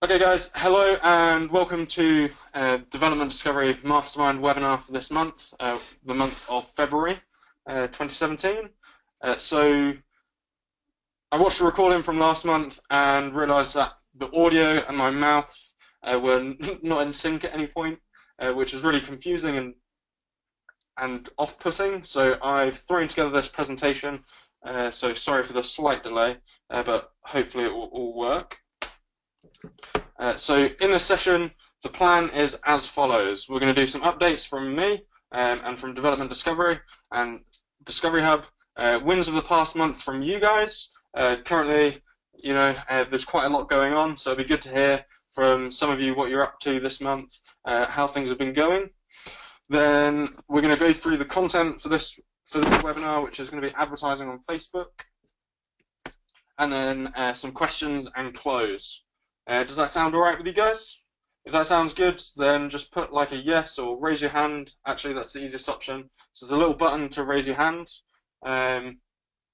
Okay guys, hello and welcome to Development Discovery Mastermind webinar for this month, the month of February 2017. So I watched a recording from last month and realised that the audio and my mouth were not in sync at any point, which is really confusing and off-putting. So I've thrown together this presentation, so sorry for the slight delay, but hopefully it will all work. So in this session, the plan is as follows. We're going to do some updates from me and from Development Discovery and Discovery Hub, wins of the past month from you guys. Currently, there's quite a lot going on, so it'd be good to hear from some of you what you're up to this month, how things have been going. Then we're going to go through the content for this webinar, which is going to be advertising on Facebook, and then some questions and close. Does that sound alright with you guys? If that sounds good, then just put like a yes or raise your hand. Actually, that's the easiest option. So there's a little button to raise your hand.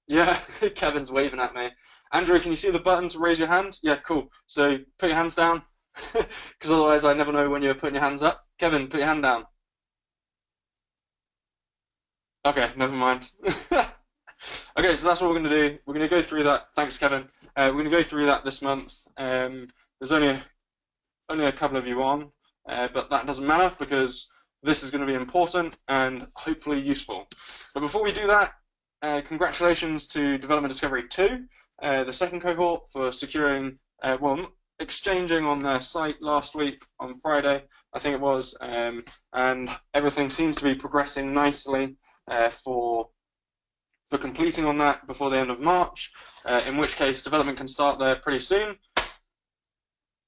Yeah, Kevin's waving at me. Andrew, can you see the button to raise your hand? Yeah, cool. So put your hands down, because otherwise I never know when you're putting your hands up. Kevin, put your hand down. Okay, never mind. Okay, so that's what we're going to do. We're going to go through that. Thanks, Kevin. We're going to go through that this month. There's only a couple of you on, but that doesn't matter because this is going to be important and hopefully useful. But before we do that, congratulations to Development Discovery 2, the second cohort, for securing, exchanging on their site last week on Friday, I think it was, and everything seems to be progressing nicely for completing on that before the end of March, in which case development can start there pretty soon.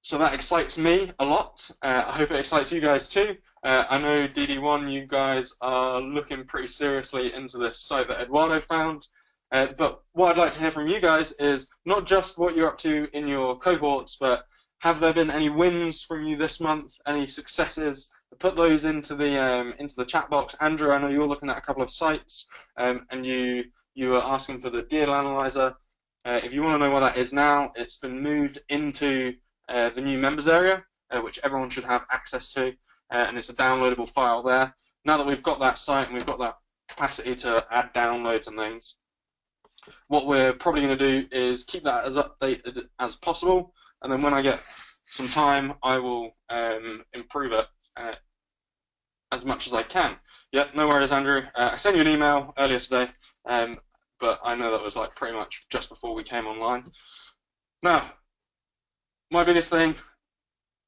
So that excites me a lot. I hope it excites you guys too. I know DD1, you guys are looking pretty seriously into this site that Eduardo found. But what I'd like to hear from you guys is not just what you're up to in your cohorts, but have there been any wins from you this month, any successes? Put those into the chat box. Andrew, I know you're looking at a couple of sites, and you were asking for the deal analyzer. If you want to know what that is now, it's been moved into the new members area, which everyone should have access to, and it's a downloadable file there. Now that we've got that site and we've got that capacity to add downloads and things, what we're probably going to do is keep that as updated as possible, and then when I get some time, I will improve it as much as I can. Yeah, no worries, Andrew. I sent you an email earlier today, but I know that was like pretty much just before we came online. Now, my biggest thing,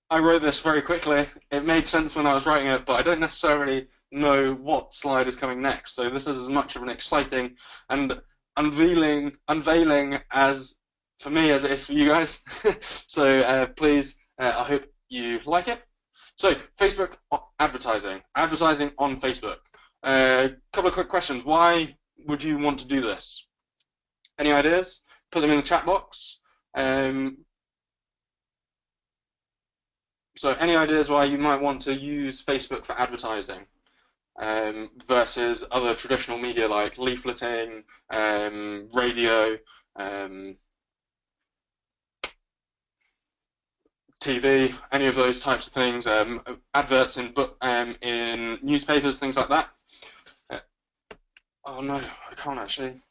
I wrote this very quickly. It made sense when I was writing it, but I don't necessarily know what slide is coming next. So this is as much of an exciting and unveiling as for me as it is for you guys. So please, I hope you like it. So Facebook advertising on Facebook. Couple of quick questions. Why would you want to do this? Any ideas? Put them in the chat box. So any ideas why you might want to use Facebook for advertising versus other traditional media like leafleting, radio, TV, any of those types of things, adverts in newspapers, things like that. Oh no, I can't actually.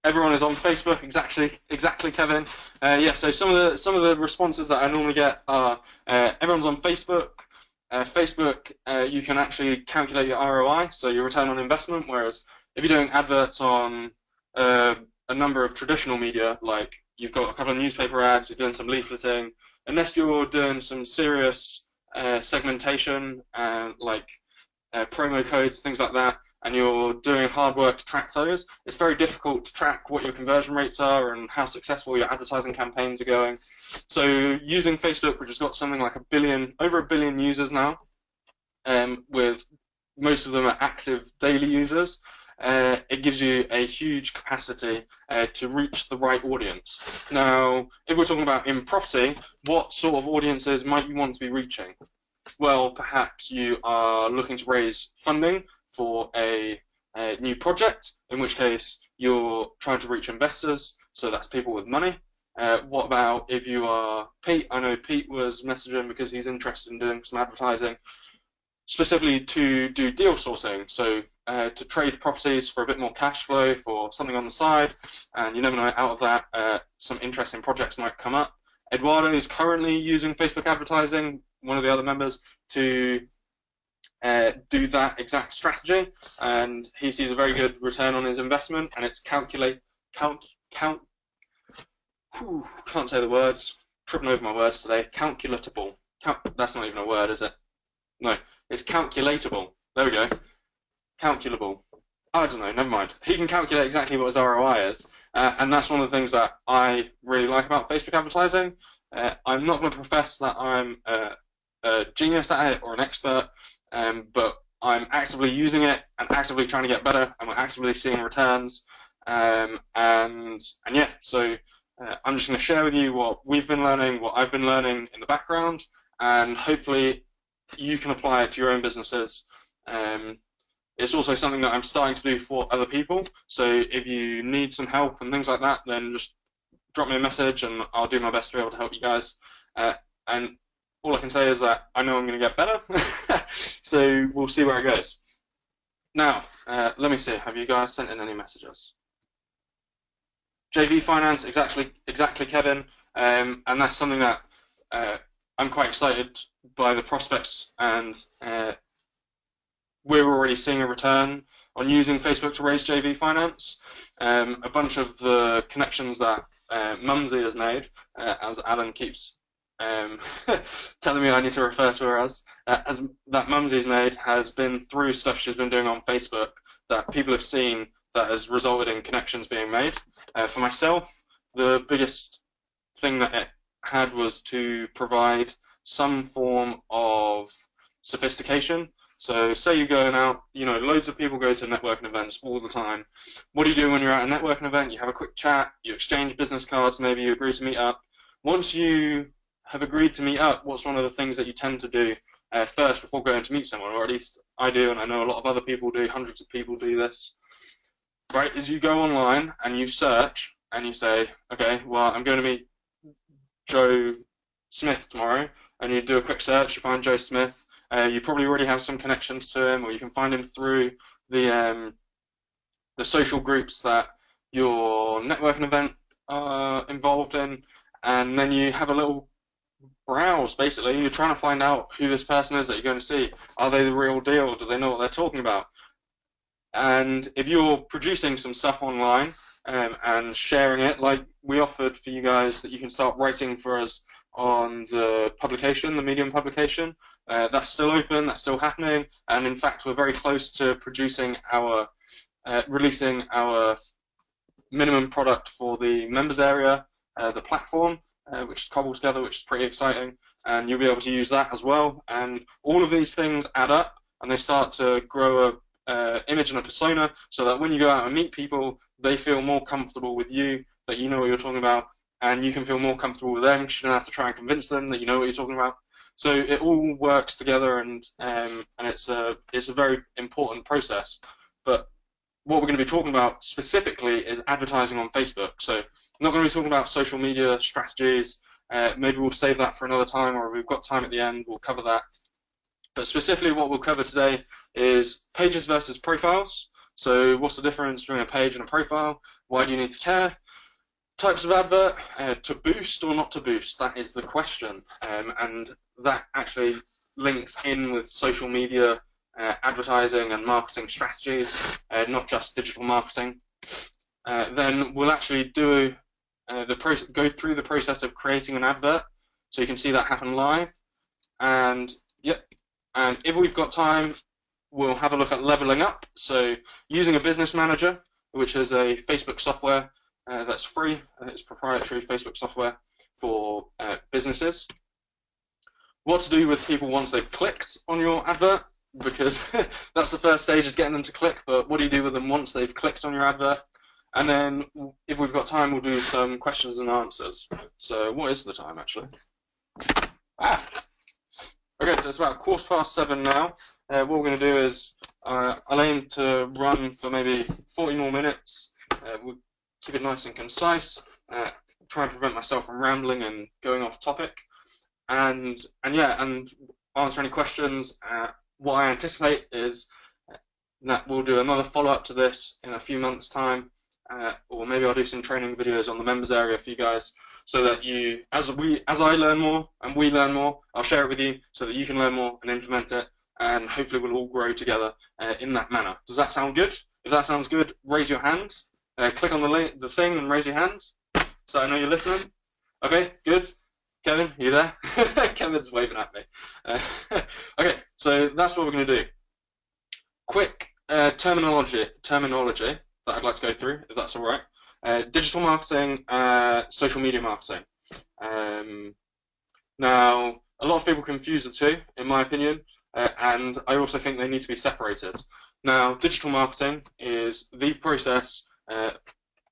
Everyone is on Facebook, exactly, Kevin. Yeah, so some of the responses that I normally get are everyone's on Facebook. Facebook, you can actually calculate your ROI, so your return on investment. Whereas if you're doing adverts on a number of traditional media, like you've got a couple of newspaper ads, you're doing some leafleting, unless you're doing some serious segmentation, like promo codes, things like that, and you're doing hard work to track those, it's very difficult to track what your conversion rates are and how successful your advertising campaigns are going. So using Facebook, which has got something like over a billion users now, with most of them are active daily users, it gives you a huge capacity to reach the right audience. Now, if we're talking about in property, what sort of audiences might you want to be reaching? Well, perhaps you are looking to raise funding for a new project, in which case you're trying to reach investors, so that's people with money. What about if you are Pete? I know Pete was messaging because he's interested in doing some advertising, specifically to do deal sourcing, so to trade properties for a bit more cash flow for something on the side, and you never know, out of that some interesting projects might come up. Eduardo is currently using Facebook advertising, one of the other members, to do that exact strategy, and he sees a very good return on his investment, and it's can't say the words, tripping over my words today, calculatable. That's not even a word, is it? No, it's calculatable. There we go. Calculable. I don't know, never mind. He can calculate exactly what his ROI is, and that's one of the things that I really like about Facebook advertising. I'm not going to profess that I'm a genius at it or an expert, but I'm actively using it and actively trying to get better, and we're actively seeing returns. And yeah, so I'm just going to share with you what we've been learning, what I've been learning in the background, and hopefully you can apply it to your own businesses. It's also something that I'm starting to do for other people, so if you need some help and things like that, then just drop me a message and I'll do my best to be able to help you guys. And all I can say is that I know I'm going to get better, so we'll see where it goes. Now, let me see, have you guys sent in any messages? JV Finance, exactly Kevin, and that's something that I'm quite excited by the prospects, and we're already seeing a return on using Facebook to raise JV Finance. A bunch of the connections that Mumsy has made, as Alan keeps telling me I need to refer to her as that Mumsy's made, has been through stuff she's been doing on Facebook that people have seen that has resulted in connections being made. For myself, the biggest thing that it had was to provide some form of sophistication. So say you're going out, you know, loads of people go to networking events all the time. What do you do when you're at a networking event? You have a quick chat, you exchange business cards, maybe you agree to meet up. Once you have agreed to meet up, what's one of the things that you tend to do first before going to meet someone, or at least I do, and I know a lot of other people do, hundreds of people do this, right, is you go online and you search and you say, okay, well, I'm going to meet Joe Smith tomorrow, and you do a quick search, you find Joe Smith. You probably already have some connections to him, or you can find him through the social groups that your networking event are involved in, and then you have a little browse. Basically, you're trying to find out who this person is that you're going to see. Are they the real deal? Do they know what they're talking about? And if you're producing some stuff online and sharing it, like we offered for you guys, that you can start writing for us on the publication, the Medium publication, that's still open, that's still happening, and in fact we're very close to producing our, releasing our minimum product for the members area, the platform, which is cobbled together, which is pretty exciting, and you'll be able to use that as well. And all of these things add up, and they start to grow a image and a persona, so that when you go out and meet people, they feel more comfortable with you, that you know what you're talking about, and you can feel more comfortable with them because you don't have to try and convince them that you know what you're talking about. So it all works together, and it's a very important process. But what we're going to be talking about specifically is advertising on Facebook. So I'm not going to be talking about social media strategies. Maybe we'll save that for another time, or if we've got time at the end, we'll cover that. But specifically what we'll cover today is pages versus profiles. So what's the difference between a page and a profile? Why do you need to care? Types of advert, to boost or not to boost, that is the question. And that actually links in with social media advertising and marketing strategies, not just digital marketing. Then we'll actually do go through the process of creating an advert, so you can see that happen live. And yep, and if we've got time, we'll have a look at leveling up. So using a business manager, which is a Facebook software that's free. It's proprietary Facebook software for businesses. What to do with people once they've clicked on your advert, because that's the first stage, is getting them to click, but what do you do with them once they've clicked on your advert? And then if we've got time, we'll do some questions and answers. So what is the time actually? Okay, so it's about 7:15 now. What we're going to do is I'll aim to run for maybe 40 more minutes. We'll keep it nice and concise. try and prevent myself from rambling and going off topic, and yeah, and answer any questions. What I anticipate is that we'll do another follow-up to this in a few months' time, or maybe I'll do some training videos on the members area for you guys, so that you, as I learn more and we learn more, I'll share it with you so that you can learn more and implement it, and hopefully we'll all grow together in that manner. Does that sound good? If that sounds good, raise your hand. Click on the thing and raise your hand, so I know you're listening. Okay, good. Kevin, you there? Kevin's waving at me. Okay, so that's what we're going to do. Quick terminology that I'd like to go through, if that's all right. Digital marketing, social media marketing. Now, a lot of people confuse the two, in my opinion, and I also think they need to be separated. Now, digital marketing is the process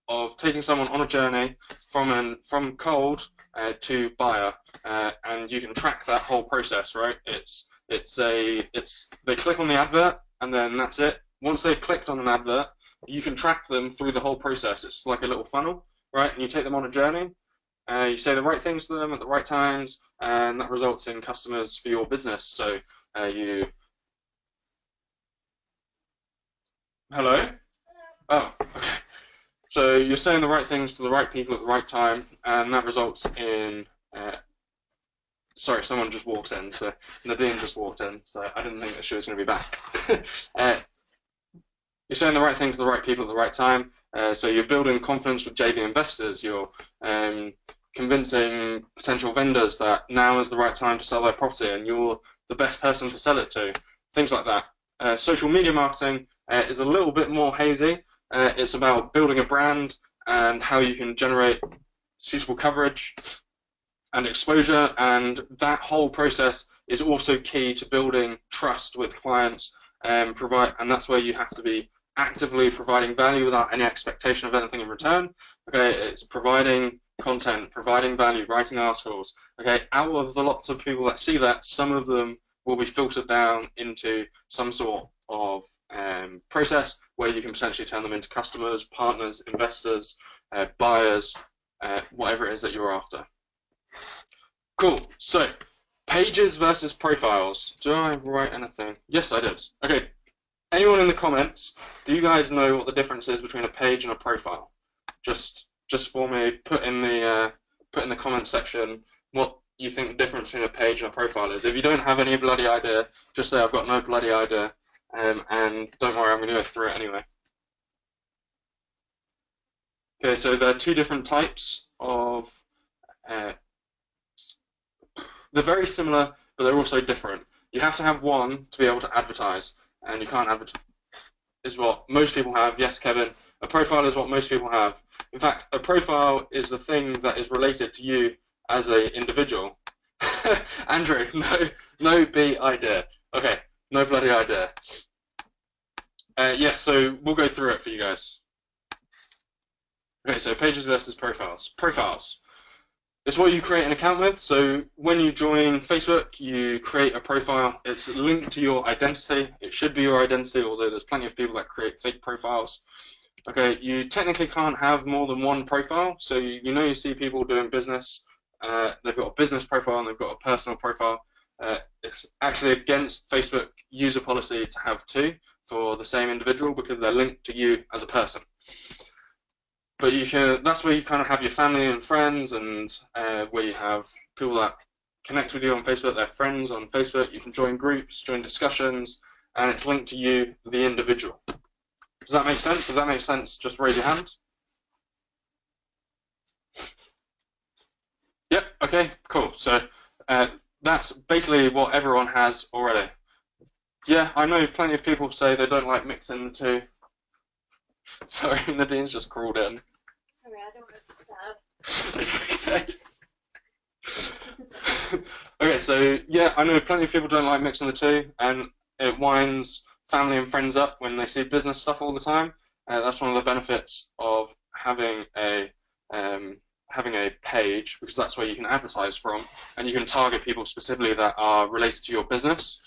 of taking someone on a journey from cold to buyer, and you can track that whole process, right? They click on the advert and then that's it. Once they've clicked on an advert, you can track them through the whole process. It's like a little funnel, right? And you take them on a journey. You say the right things to them at the right times, and that results in customers for your business. So Hello? Oh, okay. So you're saying the right things to the right people at the right time, and that results in... sorry, someone just walked in, so Nadine just walked in, so I didn't think that she was going to be back. You're saying the right things to the right people at the right time, so you're building confidence with JV investors, you're convincing potential vendors that now is the right time to sell their property and you're the best person to sell it to, things like that. Social media marketing is a little bit more hazy. It's about building a brand and how you can generate suitable coverage and exposure, and that whole process is also key to building trust with clients, and that's where you have to be actively providing value without any expectation of anything in return. Okay, it's providing content, providing value, writing articles. Okay, out of the lots of people that see that, some of them will be filtered down into some sort of process where you can potentially turn them into customers, partners, investors, buyers, whatever it is that you're after. Cool. So, pages versus profiles. Do I write anything? Yes, I did. Okay. Anyone in the comments, do you guys know what the difference is between a page and a profile? Just for me, put in the comment section what you think the difference between a page and a profile is. If you don't have any bloody idea, just say I've got no bloody idea, and don't worry, I'm going to go through it anyway. Okay, so there are two different types of. They're very similar, but they're also different. You have to have one to be able to advertise, and you can't advertise. Is what most people have. Yes, Kevin. A profile is what most people have. In fact, a profile is the thing that is related to you as an individual. Andrew, no idea. Okay, no bloody idea. Yes, so we'll go through it for you guys. Okay, so pages versus profiles. Profiles. It's what you create an account with. So when you join Facebook, you create a profile. It's linked to your identity. It should be your identity, although there's plenty of people that create fake profiles. Okay, you technically can't have more than one profile. So you see people doing business. They've got a business profile and they've got a personal profile. It's actually against Facebook user policy to have two for the same individual because they're linked to you as a person. But that's where you kind of have your family and friends, and where you have people that connect with you on Facebook, they're friends on Facebook. You can join groups, join discussions, and it's linked to you, the individual. Does that make sense? Does that make sense? Just raise your hand. Yep, okay, cool. So that's basically what everyone has already. Yeah, I know plenty of people say they don't like mixing the two. Sorry, Nadine's just crawled in. Sorry, I don't want to disturb. It's okay. Okay, so yeah, I know plenty of people don't like mixing the two, and it winds family and friends up when they see business stuff all the time. That's one of the benefits of having a page, because that's where you can advertise from, and you can target people specifically that are related to your business.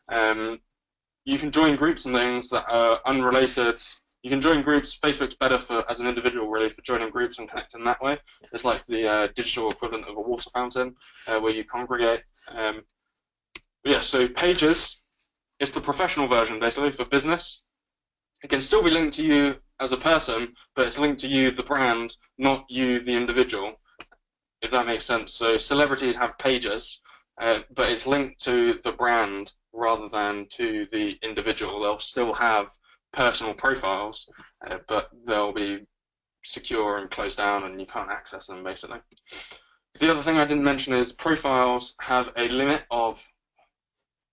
You can join groups and things that are unrelated. You can join groups. Facebook's better for as an individual, really, for joining groups and connecting that way. It's like the digital equivalent of a water fountain where you congregate. Yeah, so Pages is the professional version, basically, for business. It can still be linked to you as a person, but it's linked to you, the brand, not you, the individual, if that makes sense. So celebrities have pages, but it's linked to the brand rather than to the individual. They'll still have personal profiles, but they'll be secure and closed down and you can't access them, basically. The other thing I didn't mention is profiles have a limit of,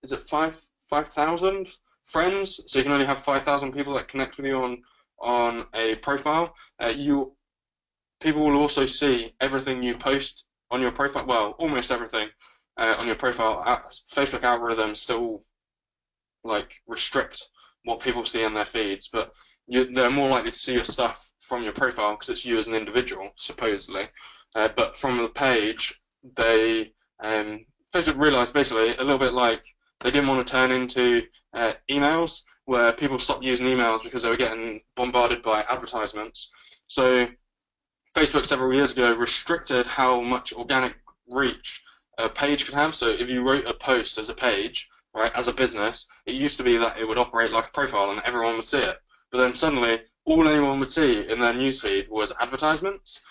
is it 5,000 friends? So you can only have 5,000 people that connect with you on a profile. People will also see everything you post on your profile, well, almost everything on your profile. Facebook algorithms still like restrict what people see in their feeds, but they're more likely to see your stuff from your profile because it's you as an individual, supposedly. But from the page, Facebook realized basically a little bit like they didn't want to turn into emails where people stopped using emails because they were getting bombarded by advertisements. So Facebook several years ago restricted how much organic reach a page could have. So if you wrote a post as a page, right, as a business, it used to be that it would operate like a profile and everyone would see it. But then suddenly, all anyone would see in their newsfeed was advertisements.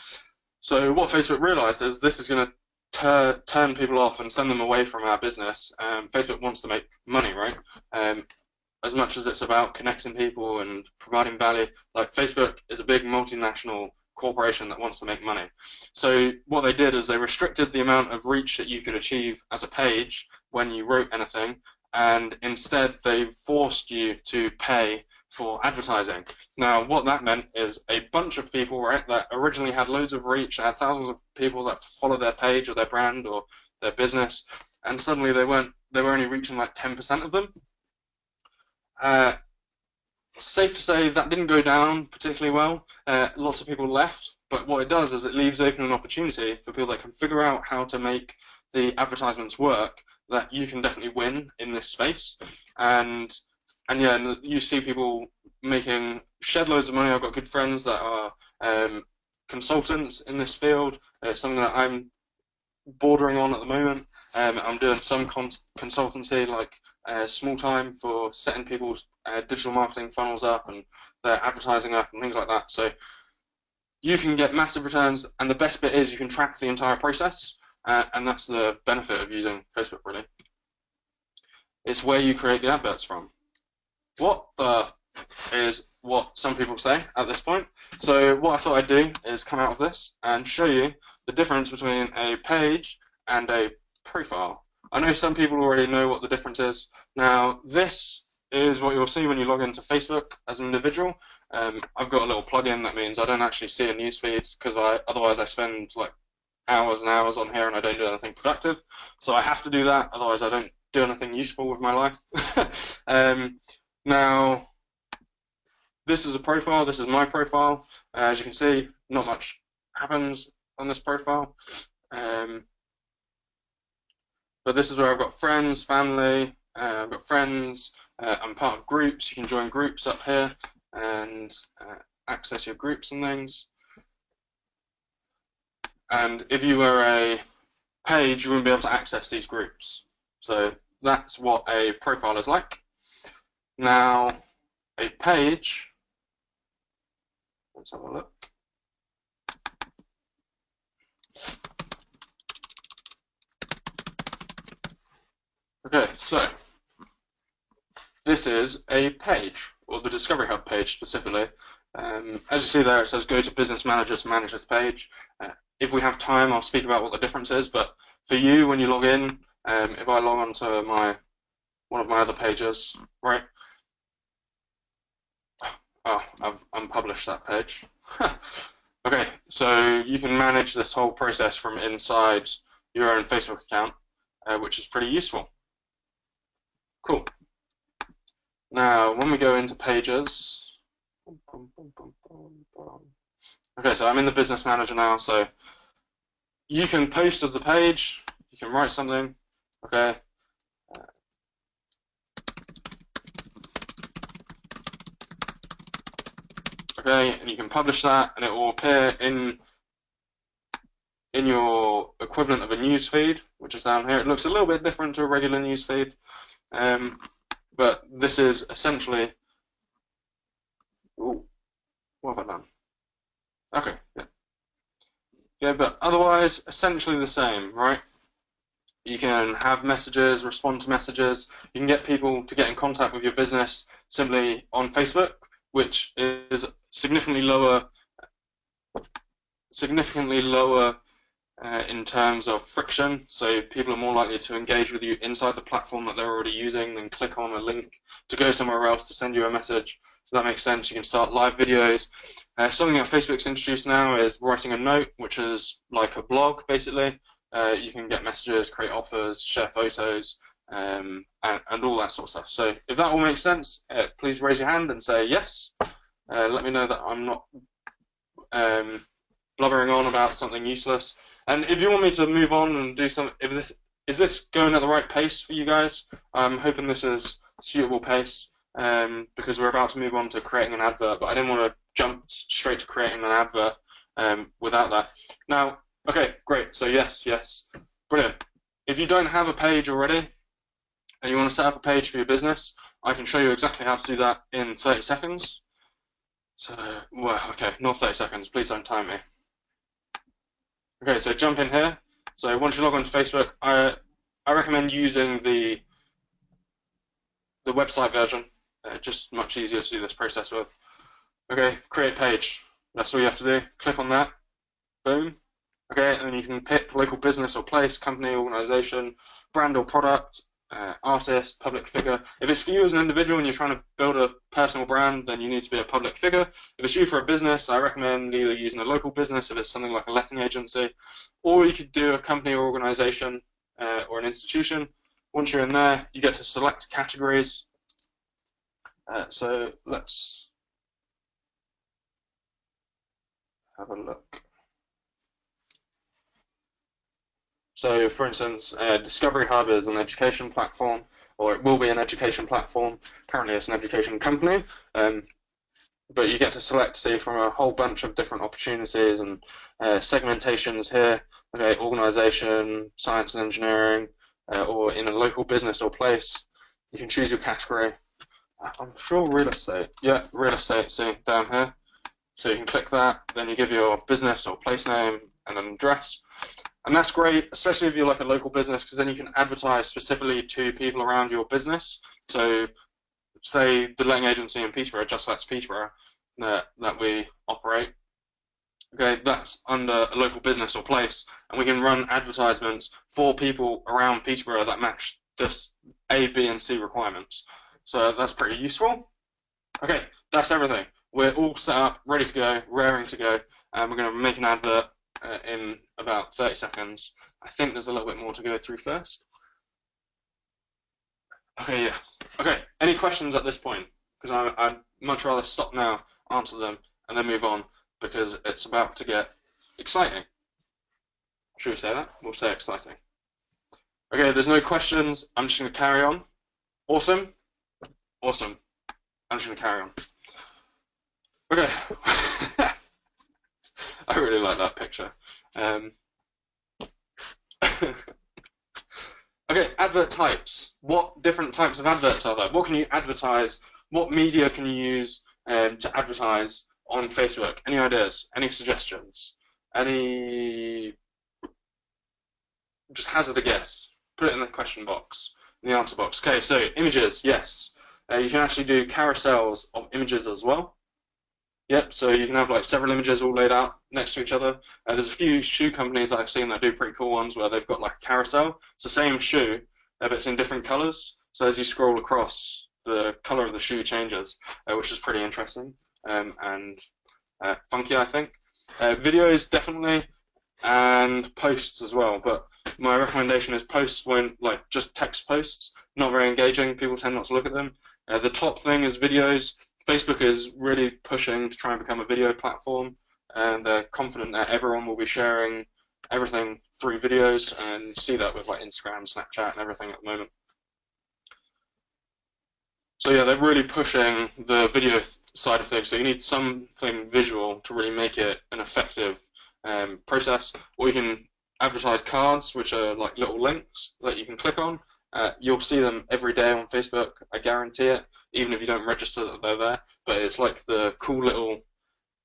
So what Facebook realized is this is going to turn people off and send them away from our business. Facebook wants to make money, right? As much as it's about connecting people and providing value, like Facebook is a big multinational corporation that wants to make money. So what they did is they restricted the amount of reach that you could achieve as a page when you wrote anything, and instead they forced you to pay for advertising. Now what that meant is a bunch of people, right, that originally had loads of reach, had thousands of people that followed their page or their brand or their business, and suddenly they were only reaching like 10% of them. Safe to say that didn't go down particularly well. Lots of people left, but what it does is it leaves open an opportunity for people that can figure out how to make the advertisements work, that you can definitely win in this space. And yeah, you see people making shed loads of money. I've got good friends that are consultants in this field. It's something that I'm bordering on at the moment. I'm doing some consultancy, like small time, for setting people's digital marketing funnels up and their advertising up and things like that. So you can get massive returns, and the best bit is you can track the entire process, and that's the benefit of using Facebook, really. It's where you create the adverts from. What the is what some people say at this point. So what I thought I'd do is come out of this and show you the difference between a page and a profile. I know some people already know what the difference is. Now this is what you'll see when you log into Facebook as an individual. I've got a little plugin that means I don't actually see a newsfeed because otherwise I spend like hours and hours on here and I don't do anything productive. So I have to do that, otherwise I don't do anything useful with my life. Now this is a profile, this is my profile. As you can see, not much happens on this profile. But this is where I've got friends, family, I've got friends, I'm part of groups. You can join groups up here and access your groups and things. And if you were a page, you wouldn't be able to access these groups. So that's what a profile is like. Now, a page, let's have a look. Okay, so this is a page, or the Discovery Hub page specifically. As you see there, it says go to Business Manager to manage this page. If we have time, I'll speak about what the difference is, but for you, when you log in, if I log on to one of my other pages, right? Oh, I've unpublished that page. Okay, so you can manage this whole process from inside your own Facebook account, which is pretty useful. Cool. Now, when we go into pages, okay, so I'm in the Business Manager now, so you can post as a page, you can write something, okay. Okay, and you can publish that, and it will appear in your equivalent of a news feed, which is down here. It looks a little bit different to a regular news feed, but this is essentially. Ooh, what have I done? Okay, yeah. Yeah, but otherwise, essentially the same, right? You can have messages, respond to messages. You can get people to get in contact with your business simply on Facebook, which is significantly lower in terms of friction. So people are more likely to engage with you inside the platform that they're already using than click on a link to go somewhere else to send you a message. So that makes sense. You can start live videos. Something that Facebook's introduced now is writing a note, which is like a blog, basically. You can get messages, create offers, share photos, and all that sort of stuff. So if that all makes sense, please raise your hand and say yes. Let me know that I'm not blubbering on about something useless. And if you want me to move on and do something, is this going at the right pace for you guys? I'm hoping this is suitable pace because we're about to move on to creating an advert, but I didn't want to jump straight to creating an advert without that. Now, okay, great. So yes, brilliant. If you don't have a page already and you want to set up a page for your business, I can show you exactly how to do that in 30 seconds. So, well, okay, not 30 seconds. Please don't time me. Okay, so jump in here. So once you log on to Facebook, I recommend using the website version. Just much easier to do this process with. Okay, create page. That's all you have to do. Click on that. Boom. Okay, and then you can pick local business or place, company, organization, brand or product, artist, public figure. If it's for you as an individual and you're trying to build a personal brand, then you need to be a public figure. If it's you for a business, I recommend either using a local business if it's something like a letting agency, or you could do a company or organization or an institution. Once you're in there, you get to select categories. So let's have a look. So, for instance, Discovery Hub is an education platform, or it will be an education platform. Currently, it's an education company, but you get to select, say, from a whole bunch of different opportunities and segmentations here. Okay, organization, science and engineering, or in a local business or place. You can choose your category. I'm sure real estate. Yeah, real estate, see, down here. So you can click that, then you give your business or place name and an address. And that's great, especially if you're like a local business, because then you can advertise specifically to people around your business. So, say the letting agency in Peterborough, Just Let's Peterborough, that we operate. Okay, that's under a local business or place, and we can run advertisements for people around Peterborough that match just A, B, and C requirements. So that's pretty useful. Okay, that's everything. We're all set up, ready to go, raring to go, and we're going to make an advert in about 30 seconds. I think there's a little bit more to go through first. Okay, yeah. Okay, any questions at this point? Because I'd much rather stop now, answer them, and then move on, because it's about to get exciting. Should we say that? We'll say exciting. Okay, there's no questions. I'm just going to carry on. Awesome. Awesome. I'm just going to carry on. Okay. I really like that picture. Okay, advert types. What different types of adverts are there? What can you advertise? What media can you use to advertise on Facebook? Any ideas? Any suggestions? Any... Just hazard a guess. Put it in the question box, in the answer box. Okay, so images, yes. You can actually do carousels of images as well. Yep, so you can have like several images all laid out next to each other. There's a few shoe companies that I've seen that do pretty cool ones where they've got like a carousel. It's the same shoe, but it's in different colors. So as you scroll across, the color of the shoe changes, which is pretty interesting and funky, I think. Videos definitely, and posts as well. But my recommendation is posts when like just text posts, not very engaging. People tend not to look at them. The top thing is videos. Facebook is really pushing to try and become a video platform, and they're confident that everyone will be sharing everything through videos, and you see that with like Instagram, Snapchat, and everything at the moment. So yeah, they're really pushing the video side of things. So you need something visual to really make it an effective process. Or you can advertise cards, which are like little links that you can click on. You'll see them every day on Facebook, I guarantee it, even if you don't register that they're there. But it's like the cool little,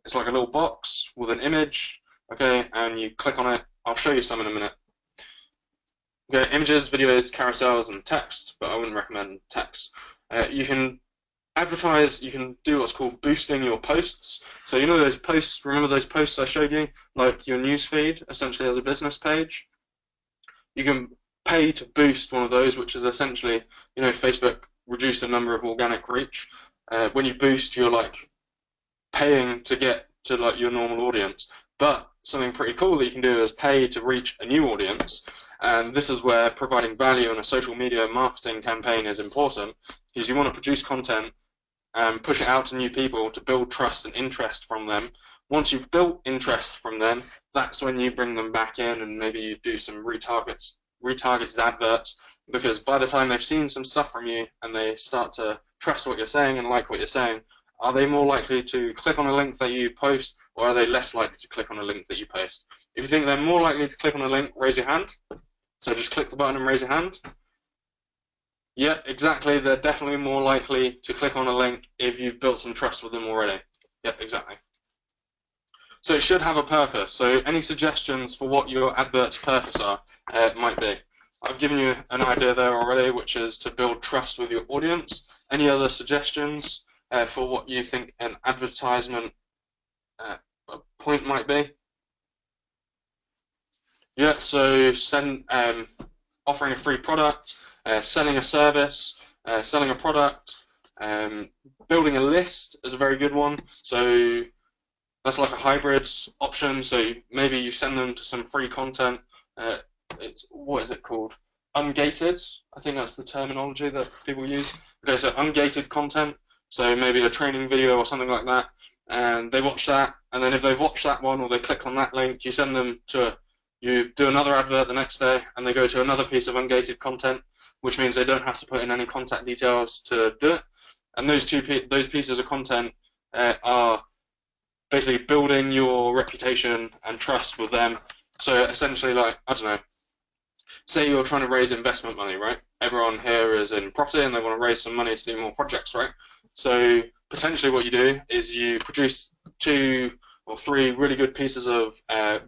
it's like a little box with an image, okay, and you click on it. I'll show you some in a minute. Okay, images, videos, carousels, and text, but I wouldn't recommend text. You can advertise, you can do what's called boosting your posts. So you know those posts, remember those posts I showed you? Like your newsfeed, essentially as a business page? You can pay to boost one of those, which is essentially, you know, Facebook reduce the number of organic reach. When you boost, you're like paying to get to like your normal audience. But something pretty cool that you can do is pay to reach a new audience. And this is where providing value in a social media marketing campaign is important, because you want to produce content and push it out to new people to build trust and interest from them. Once you've built interest from them, that's when you bring them back in and maybe you do some retargeted adverts, because by the time they've seen some stuff from you and they start to trust what you're saying and like what you're saying, are they more likely to click on a link that you post, or are they less likely to click on a link that you post? If you think they're more likely to click on a link, raise your hand. So just click the button and raise your hand. Yeah, exactly. They're definitely more likely to click on a link if you've built some trust with them already. Yep, exactly. So it should have a purpose. So any suggestions for what your advert's purpose are might be. I've given you an idea there already, which is to build trust with your audience. Any other suggestions for what you think an advertisement point might be? Yeah, so offering a free product, selling a service, selling a product, building a list is a very good one. So that's like a hybrid option. So maybe you send them to some free content. What is it called? Ungated. I think that's the terminology that people use. Okay, so ungated content. So maybe a training video or something like that, and they watch that, and then if they've watched that one or they click on that link, you send them to you do another advert the next day, and they go to another piece of ungated content, which means they don't have to put in any contact details to do it. And those pieces of content are basically building your reputation and trust with them. So essentially, like, I don't know, say you're trying to raise investment money, right? Everyone here is in property and they want to raise some money to do more projects, right? So potentially what you do is you produce 2 or 3 really good pieces of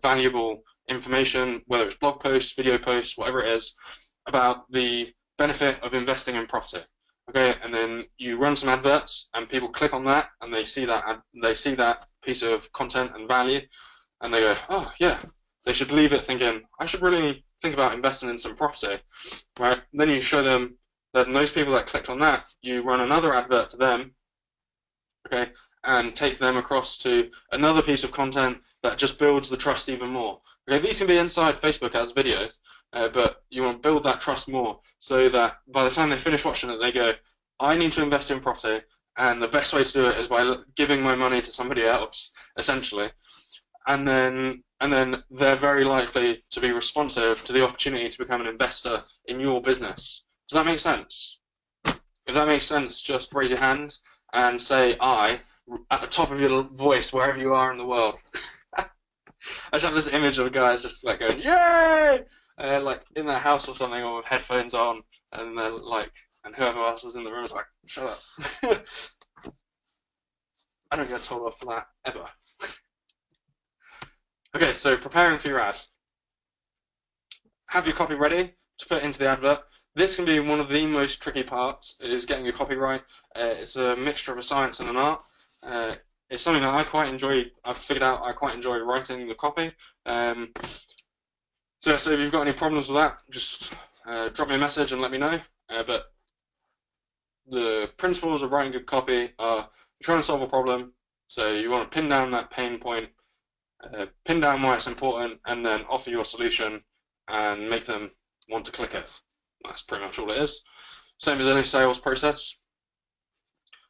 valuable information, whether it's blog posts, video posts, whatever it is, about the benefit of investing in property. Okay, and then you run some adverts, and people click on that, and they see that piece of content and value, and they go, oh yeah, they should leave it thinking, I should really think about investing in some property, right? Then you show them that those people that clicked on that, you run another advert to them, okay, and take them across to another piece of content that just builds the trust even more. Okay, these can be inside Facebook as videos, but you want to build that trust more so that by the time they finish watching it, they go, I need to invest in property, and the best way to do it is by giving my money to somebody else, essentially. And then they're very likely to be responsive to the opportunity to become an investor in your business. Does that make sense? If that makes sense, just raise your hand and say I at the top of your voice wherever you are in the world. I just have this image of a guy just like going, yay! Like in their house or something, or with headphones on, and then like, and whoever else is in the room is like, shut up. I don't get told off for that ever. Okay, so preparing for your ad. Have your copy ready to put into the advert. This can be one of the most tricky parts, is getting your copy right. It's a mixture of a science and an art. It's something that I quite enjoy. I've figured out I quite enjoy writing the copy. So if you've got any problems with that, just drop me a message and let me know. But the principles of writing good copy are you're trying to solve a problem, so you want to pin down that pain point, pin down why it's important, and then offer your solution and make them want to click it. That's pretty much all it is. Same as any sales process.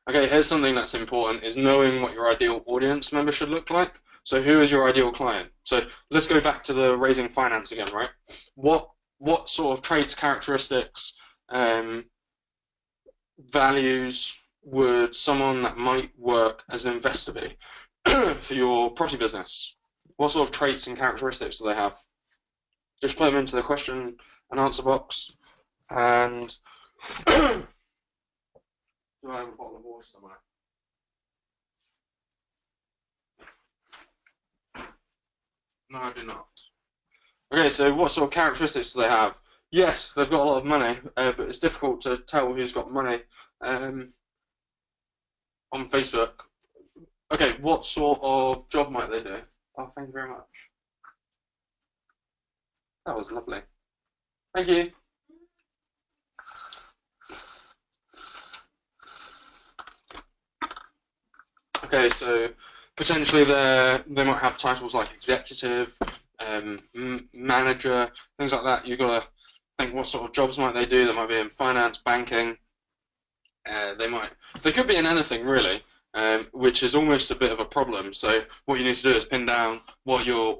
Okay, here's something that's important, is knowing what your ideal audience member should look like. So who is your ideal client? So let's go back to the raising finance again, right? What sort of traits, characteristics values would someone that might work as an investor be for your property business? What sort of traits and characteristics do they have? Just put them into the question and answer box. And do I have a bottle of water somewhere? No, I do not. Okay, so what sort of characteristics do they have? Yes, they've got a lot of money, but it's difficult to tell who's got money on Facebook. Okay, what sort of job might they do? Oh, thank you very much. That was lovely. Thank you. Okay, so potentially they might have titles like executive, manager, things like that. You've got to think what sort of jobs might they do. They might be in finance, banking. They could be in anything really, which is almost a bit of a problem. So what you need to do is pin down what your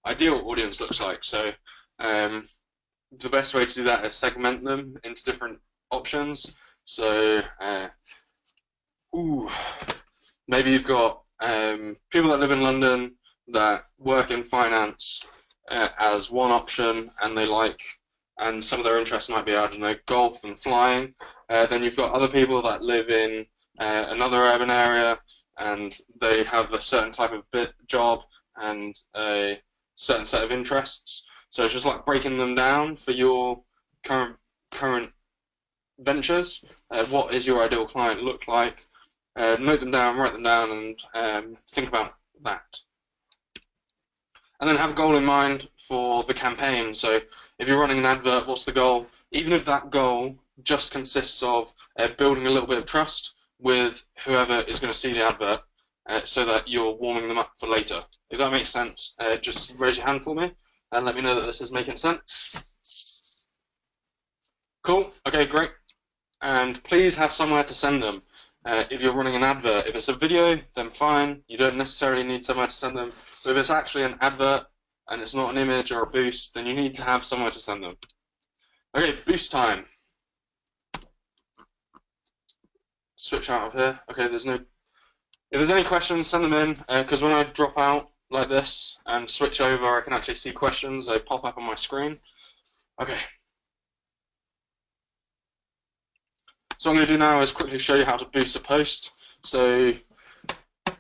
ideal audience looks like. So the best way to do that is segment them into different options. So maybe you've got people that live in London that work in finance as one option, and some of their interests might be, I don't know, golf and flying. Then you've got other people that live in another urban area, and they have a certain type of job and a certain set of interests. So it's just like breaking them down for your current ventures. What is your ideal client look like? Note them down, write them down, and think about that. And then have a goal in mind for the campaign. So if you're running an advert, what's the goal? Even if that goal just consists of building a little bit of trust with whoever is going to see the advert, so that you're warming them up for later. If that makes sense, just raise your hand for me and let me know that this is making sense. Cool, okay, great. And please have somewhere to send them. If you're running an advert, if it's a video, then fine, you don't necessarily need somewhere to send them. But if it's actually an advert and it's not an image or a boost, then you need to have somewhere to send them. Okay, boost time. Switch out of here. Okay, if there's any questions, send them in, because when I drop out like this and switch over, I can actually see questions. They pop up on my screen. Okay. So what I'm going to do now is quickly show you how to boost a post. So I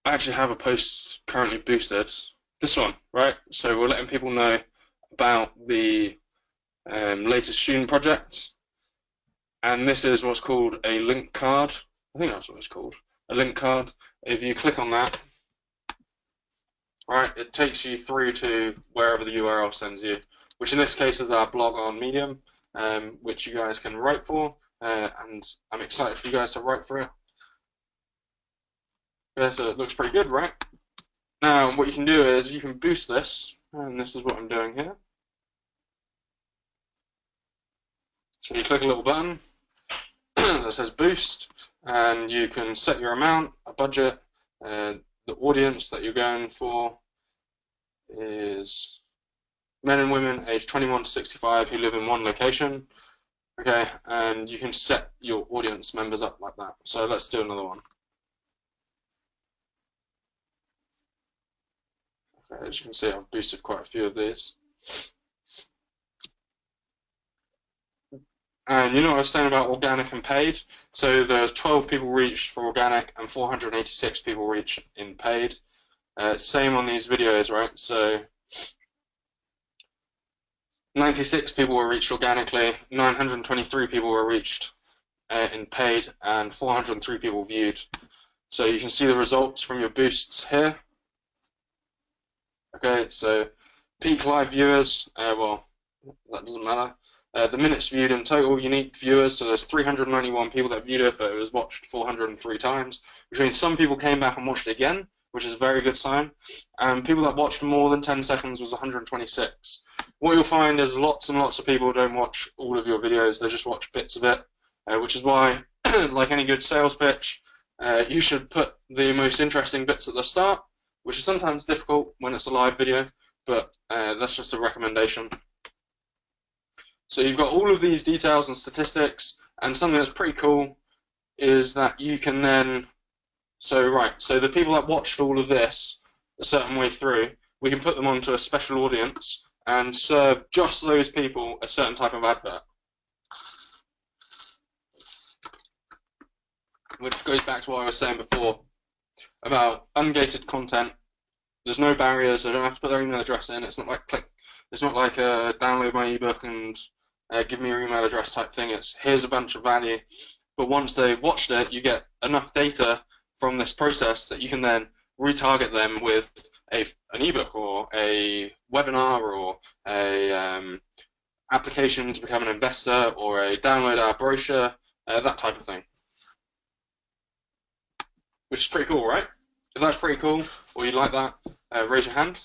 actually have a post currently boosted. This one, right? So we're letting people know about the latest student project. And this is what's called a link card. I think that's what it's called. A link card. If you click on that, right, it takes you through to wherever the URL sends you, which in this case is our blog on Medium, which you guys can write for, and I'm excited for you guys to write for it. Yeah, so it looks pretty good, right? Now, what you can do is you can boost this, and this is what I'm doing here. So you click a little button that says boost, and you can set your amount, a budget. The audience that you're going for is men and women aged 21 to 65 who live in one location. Okay, and you can set your audience members up like that. So let's do another one. Okay, as you can see, I've boosted quite a few of these. And you know what I was saying about organic and paid? So there's 12 people reached for organic and 486 people reached in paid. Same on these videos, right? So 96 people were reached organically, 923 people were reached in paid, and 403 people viewed. So you can see the results from your boosts here. Okay, so peak live viewers, well, that doesn't matter. The minutes viewed in total, unique viewers, so there's 391 people that viewed it, but it was watched 403 times, which means some people came back and watched it again, which is a very good sign. People that watched more than 10 seconds was 126. What you'll find is lots and lots of people don't watch all of your videos, they just watch bits of it, which is why, like any good sales pitch, you should put the most interesting bits at the start, which is sometimes difficult when it's a live video, but that's just a recommendation. So you've got all of these details and statistics, and something that's pretty cool is that you can then, so the people that watched all of this a certain way through, we can put them onto a special audience and serve just those people a certain type of advert. Which goes back to what I was saying before about ungated content. There's no barriers. They don't have to put their email address in. It's not like download my ebook and give me your email address type thing. It's here's a bunch of value. But once they've watched it, you get enough data from this process that you can then retarget them with an ebook or a webinar or a application to become an investor or a download our brochure, that type of thing. Which is pretty cool, right? If that's pretty cool, or you like that, raise your hand.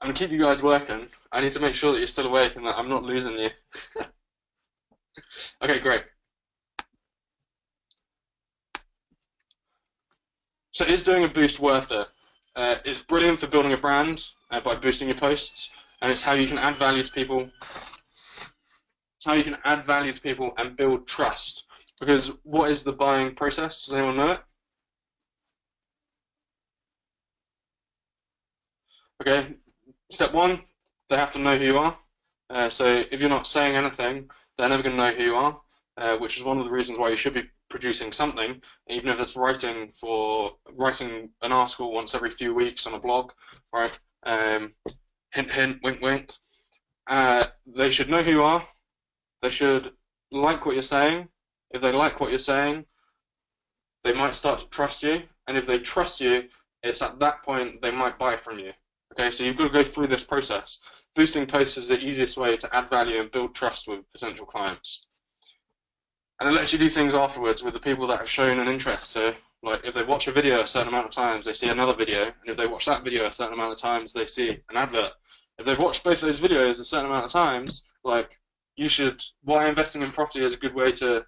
I'm going to keep you guys working. I need to make sure that you're still awake and that I'm not losing you. Okay, great. So is doing a boost worth it? It's brilliant for building a brand by boosting your posts, and it's how you can add value to people. It's how you can add value to people and build trust. Because what is the buying process? Does anyone know it? Okay, step one, they have to know who you are. So if you're not saying anything, they're never going to know who you are, which is one of the reasons why you should be producing something, even if it's writing an article once every few weeks on a blog, right? Hint, hint, wink, wink. They should know who you are. They should like what you're saying. If they like what you're saying, they might start to trust you, and if they trust you, it's at that point they might buy from you. Okay, so you've got to go through this process. Boosting posts is the easiest way to add value and build trust with potential clients. And it lets you do things afterwards with the people that have shown an interest. So, like, if they watch a video a certain amount of times, they see another video, and if they watch that video a certain amount of times, they see an advert. If they've watched both those videos a certain amount of times, like, why investing in property is a good way to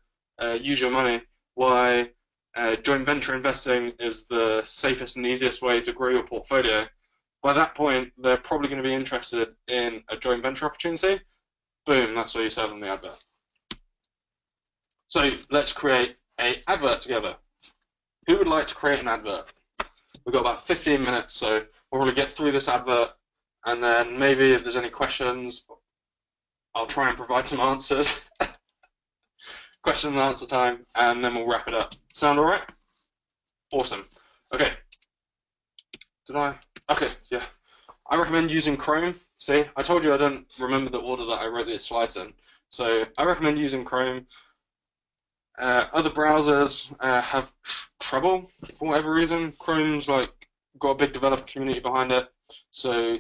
use your money, why joint venture investing is the safest and easiest way to grow your portfolio. By that point, they're probably going to be interested in a joint venture opportunity. Boom, that's where you sell them the advert. So let's create an advert together. Who would like to create an advert? We've got about 15 minutes, so we'll probably get through this advert, and then maybe if there's any questions, I'll try and provide some answers. Question and answer time, and then we'll wrap it up. Sound alright? Awesome. Okay. Okay, yeah. I recommend using Chrome. See, I told you I don't remember the order that I wrote these slides in. So I recommend using Chrome. Other browsers have trouble for whatever reason. Chrome's got a big developer community behind it, so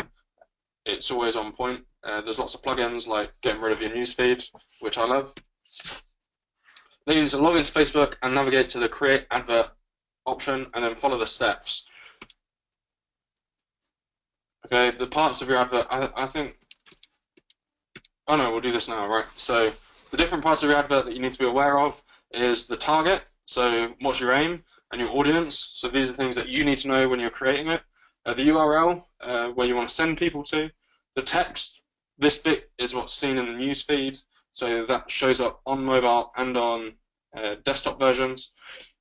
it's always on point. There's lots of plugins like getting rid of your newsfeed, which I love. Then you need to log into Facebook and navigate to the Create Advert option, and then follow the steps. Okay, the parts of your advert, I think. Oh no, we'll do this now, right? So the different parts of your advert that you need to be aware of is the target, so what's your aim, and your audience, so these are things that you need to know when you're creating it. The URL, where you want to send people to. The text, this bit is what's seen in the newsfeed, so that shows up on mobile and on desktop versions.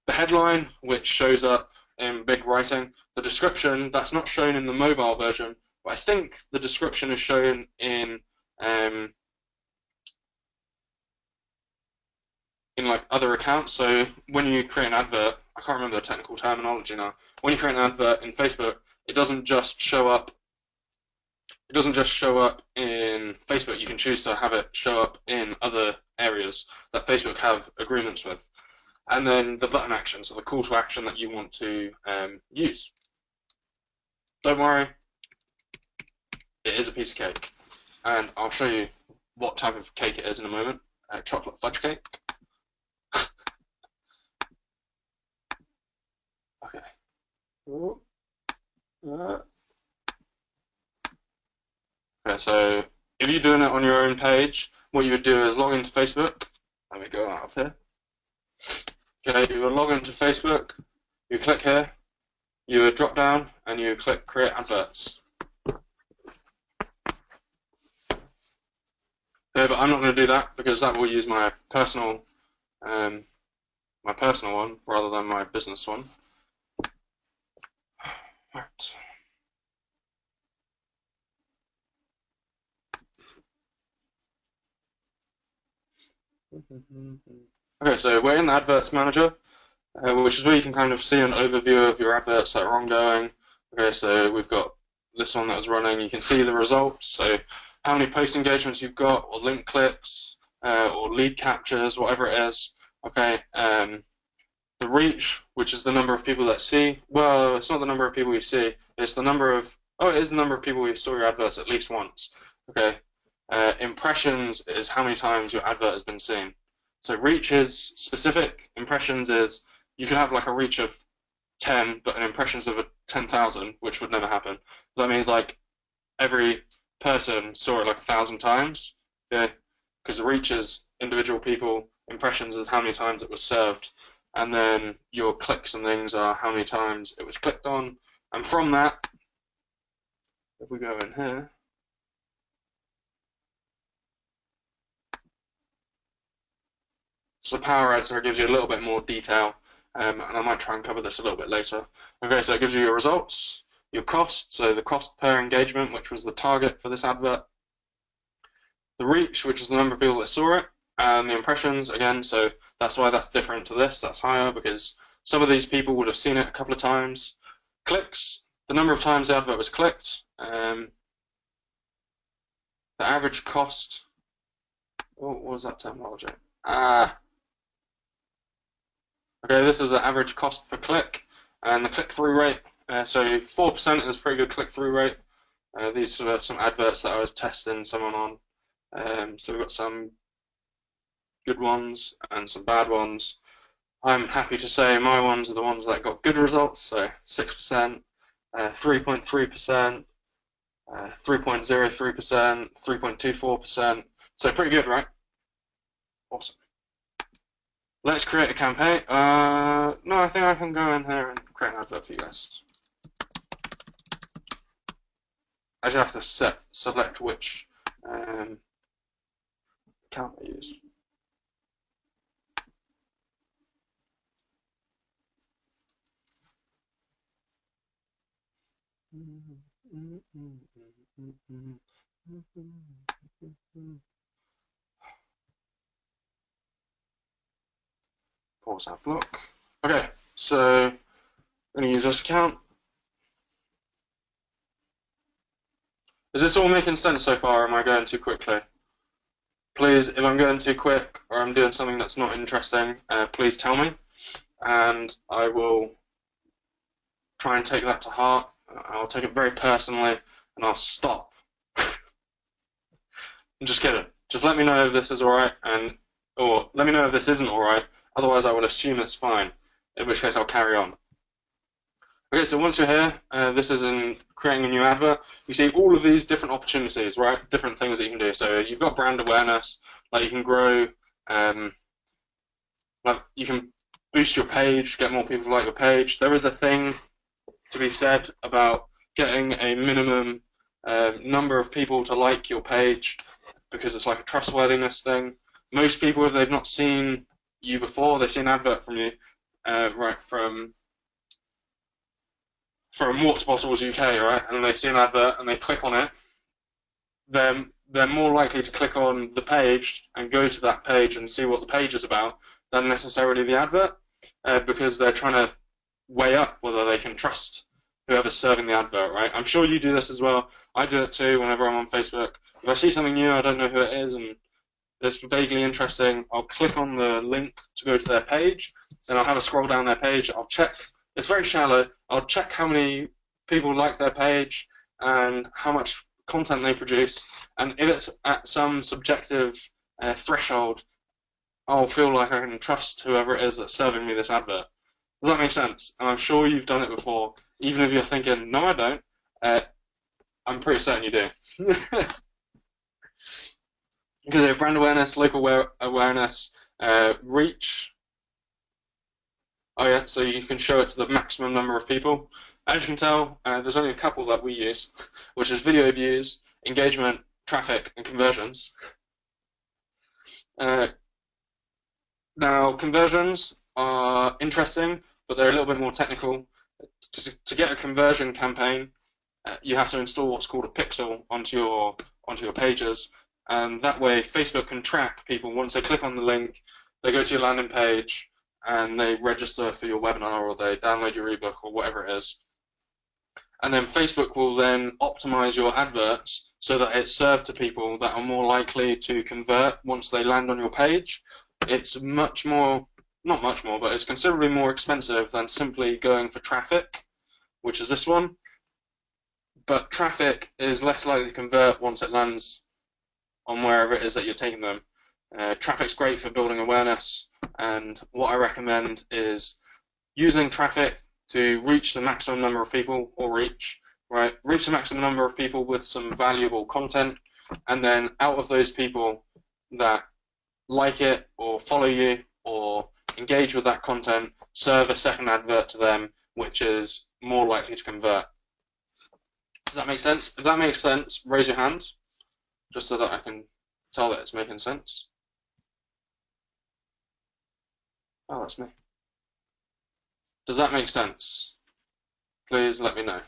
The headline, which shows up in big writing. The description, that's not shown in the mobile version, but I think the description is shown in like other accounts. So when you create an advert, I can't remember the technical terminology now. When you create an advert in Facebook, it doesn't just show up. It doesn't just show up in Facebook. You can choose to have it show up in other areas that Facebook have agreements with. And then the button action, so the call to action that you want to use. Don't worry, it is a piece of cake. And I'll show you what type of cake it is in a moment. Chocolate fudge cake. Okay. Okay, so if you're doing it on your own page, what you would do is log into Facebook. Let me go out of here. Okay, you will log into Facebook, you click here, you would drop down and you click Create Adverts. But I'm not going to do that because that will use um, my personal one rather than my business one. Right. Okay, so we're in the Adverts Manager, which is where you can kind of see an overview of your adverts that are ongoing. Okay, so we've got this one that was running. You can see the results, so how many post engagements you've got, or link clicks, or lead captures, whatever it is. Okay, the reach, which is the number of people that see. Well, it's not the number of people you see. It's the number of. Oh, it is the number of people who saw your adverts at least once. Okay. Impressions is how many times your advert has been seen. So reach is specific. Impressions is you can have like a reach of 10, but an impressions of 10,000, which would never happen. That means like every person saw it like 1,000 times. Okay, because the reach is individual people. Impressions is how many times it was served, and then your clicks and things are how many times it was clicked on. And from that, if we go in here. So the power editor gives you a little bit more detail, and I might try and cover this a little bit later. Okay, so it gives you your results, your cost, so the cost per engagement, which was the target for this advert, the reach, which is the number of people that saw it, and the impressions, again, so that's why that's different to this, that's higher, because some of these people would have seen it a couple of times. Clicks, the number of times the advert was clicked, the average cost, what was that terminology? Okay, this is an average cost per click, and the click-through rate. So 4% is a pretty good click-through rate. These are some adverts that I was testing someone on. So we've got some good ones and some bad ones. I'm happy to say my ones are the ones that got good results, so 6%, 3.3%, 3.03%, 3.24%. So pretty good, right? Awesome. Let's create a campaign. No, I think I can go in here and create an advert for you guys. I just have to select which account I use. Pause that block. Okay, so I'm going to use this account. Is this all making sense so far, or am I going too quickly? Please, if I'm going too quick or I'm doing something that's not interesting, please tell me, and I will try and take that to heart. I'll take it very personally, and I'll stop. I'm just kidding. Just let me know if this is alright, or let me know if this isn't alright. Otherwise, I will assume it's fine, in which case I'll carry on. Okay, so once you're here, this is in creating a new advert. You see all of these different opportunities, right? Different things that you can do. So you've got brand awareness, like you can grow, like you can boost your page, get more people to like your page. There is a thing to be said about getting a minimum number of people to like your page because it's like a trustworthiness thing. Most people, if they've not seen you before, they see an advert from you, right, from Water Bottles UK, right, and they see an advert and they click on it, they're more likely to click on the page and go to that page and see what the page is about than necessarily the advert, because they're trying to weigh up whether they can trust whoever's serving the advert, right? I'm sure you do this as well. I do it too whenever I'm on Facebook. If I see something new, I don't know who it is, and it's vaguely interesting, I'll click on the link to go to their page, then I'll have a scroll down their page, I'll check, it's very shallow, I'll check how many people like their page and how much content they produce, and if it's at some subjective threshold, I'll feel like I can trust whoever it is that's serving me this advert. Does that make sense? And I'm sure you've done it before, even if you're thinking, no I don't, I'm pretty certain you do. Because they have brand awareness, local awareness, reach. Oh yeah, so you can show it to the maximum number of people. As you can tell, there's only a couple that we use, which is video views, engagement, traffic, and conversions. Uh, Now, conversions are interesting, but they're a little bit more technical. To get a conversion campaign, you have to install what's called a pixel onto your pages, and that way Facebook can track people once they click on the link, they go to your landing page, and they register for your webinar or they download your ebook or whatever it is. And then Facebook will then optimize your adverts so that it's served to people that are more likely to convert once they land on your page. It's much more, not much more, but it's considerably more expensive than simply going for traffic, which is this one. But traffic is less likely to convert once it lands on wherever it is that you're taking them. Traffic's great for building awareness, and what I recommend is using traffic to reach the maximum number of people, or reach the maximum number of people with some valuable content, and then out of those people that like it or follow you or engage with that content, serve a second advert to them, which is more likely to convert. Does that make sense? If that makes sense, raise your hand, just so that I can tell that it's making sense. Oh, that's me. Does that make sense? Please let me know.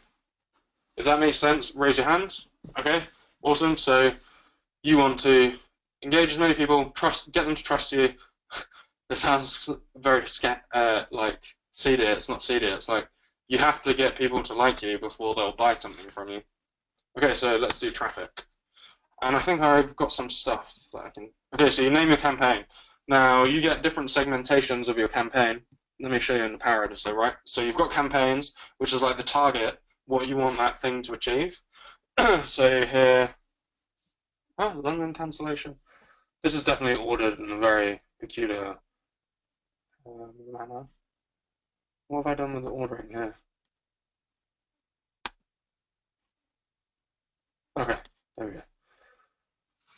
If that makes sense, raise your hand. Okay, awesome. So you want to engage as many people, get them to trust you. This sounds very like seedy. It's not seedy. It's like you have to get people to like you before they'll buy something from you. Okay, so let's do traffic. And I think I've got some stuff that I can... Okay, so you name your campaign. Now, you get different segmentations of your campaign. Let me show you in the power editor, right? So you've got campaigns, which is like the target, what you want that thing to achieve. So here... Oh, London cancellation. This is definitely ordered in a very peculiar manner. What have I done with the ordering here? Okay, there we go.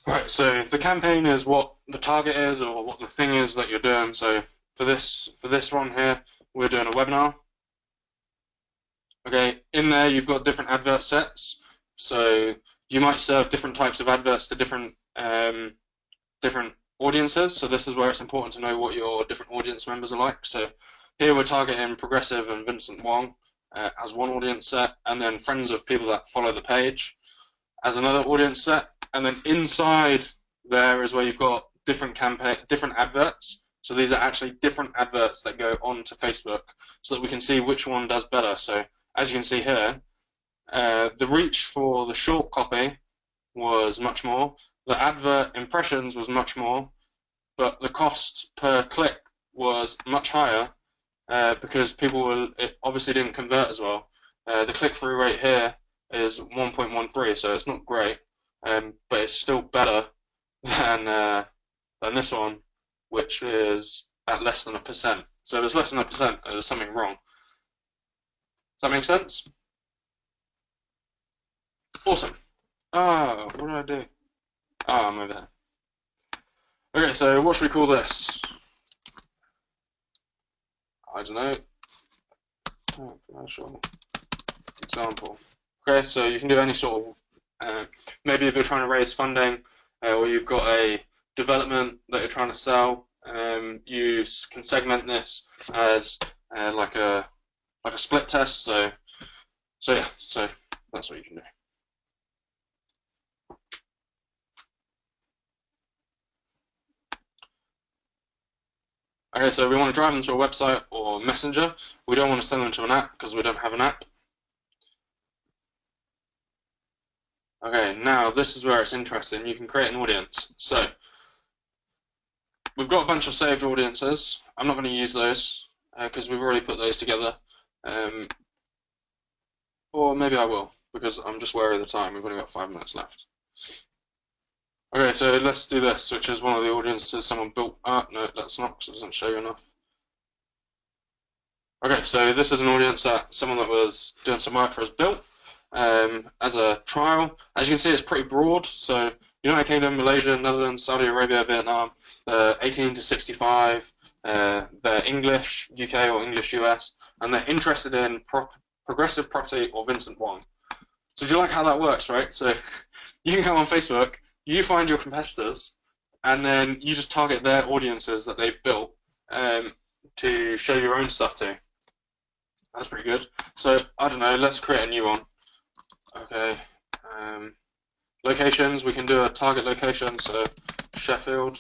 Right, so the campaign is what the target is, or what the thing is that you're doing. So for this one here, we're doing a webinar. Okay, in there you've got different advert sets. So you might serve different types of adverts to different audiences. So this is where it's important to know what your different audience members are like. So here we're targeting Progressive and Vincent Wong as one audience set, and then friends of people that follow the page as another audience set. And then inside there is where you've got different adverts. So these are actually different adverts that go on to Facebook, so that we can see which one does better. So as you can see here, the reach for the short copy was much more. The advert impressions was much more, but the cost per click was much higher because it obviously didn't convert as well. The click-through rate here is 1.13, so it's not great. But it's still better than this one, which is at less than 1%. So if it's less than 1%, there's something wrong. Does that make sense? Awesome. Oh, what did I do? Oh, I'm over there. Okay, so what should we call this? I don't know. Commercial example. Okay, so you can do any sort of maybe if you're trying to raise funding, or you've got a development that you're trying to sell, you can segment this as like a split test. So yeah, so that's what you can do. Okay, so we want to drive them to a website or Messenger. We don't want to send them to an app because we don't have an app. Okay, now this is where it's interesting. You can create an audience. So we've got a bunch of saved audiences. I'm not going to use those because we've already put those together. Or maybe I will, because I'm just wary of the time. We've only got 5 minutes left. Okay, so let's do this, which is one of the audiences someone built. No, that's not, because it doesn't show you enough. Okay, so this is an audience that someone that was doing some work for us built. As a trial. As you can see, it's pretty broad. So United Kingdom, Malaysia, Netherlands, Saudi Arabia, Vietnam, 18 to 65, they're English UK or English US, and they're interested in Progressive Property or Vincent Wong. So do you like how that works, right? So you can go on Facebook, you find your competitors, and then you just target their audiences that they've built to show your own stuff to. That's pretty good. So I don't know, let's create a new one. Okay. Locations, we can do a target location, so Sheffield,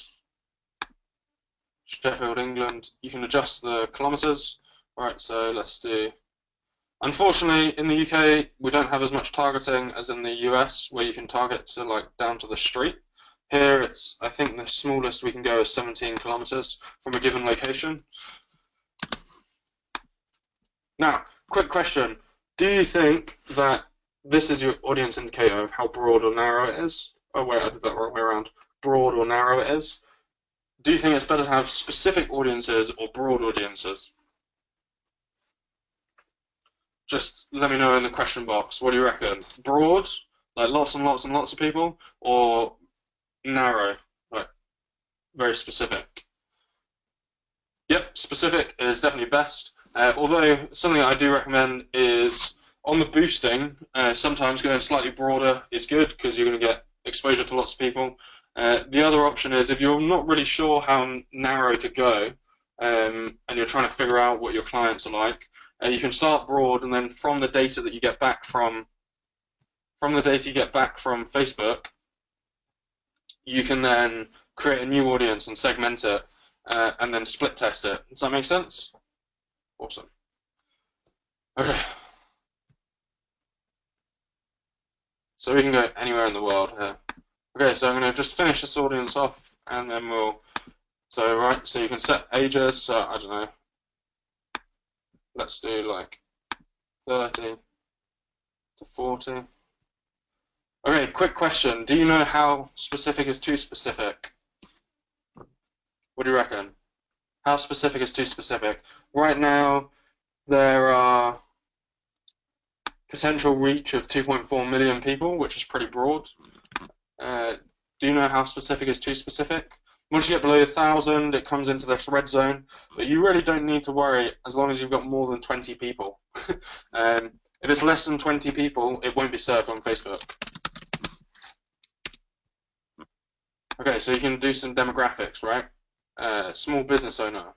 England. You can adjust the kilometers. Right, so let's do. Unfortunately, in the UK, we don't have as much targeting as in the US, where you can target to like down to the street. Here, it's, I think the smallest we can go is 17 kilometers from a given location. Now, quick question. Do you think that this is your audience indicator of how broad or narrow it is? Oh wait, I did that the wrong way around. Broad or narrow it is? Do you think it's better to have specific audiences or broad audiences? Just let me know in the question box. What do you reckon? Broad, like lots and lots and lots of people, or narrow, like very specific? Yep, specific is definitely best. Although something I do recommend is on the boosting, sometimes going slightly broader is good because you're going to get exposure to lots of people. The other option is if you're not really sure how narrow to go and you're trying to figure out what your clients are like, you can start broad, and then from the data that you get back from Facebook, you can then create a new audience and segment it, and then split test it. Does that make sense? Awesome. Okay. So we can go anywhere in the world here. Okay, so I'm going to just finish this audience off, and then we'll. So right, so you can set ages. So I don't know. Let's do like 30 to 40. Okay, quick question. Do you know how specific is too specific? What do you reckon? How specific is too specific? Right now, there are potential reach of 2.4 million people, which is pretty broad. Do you know how specific is too specific? Once you get below 1,000, it comes into this red zone, but you really don't need to worry as long as you've got more than 20 people. If it's less than 20 people, it won't be served on Facebook. Okay, so you can do some demographics, right? Small business owner.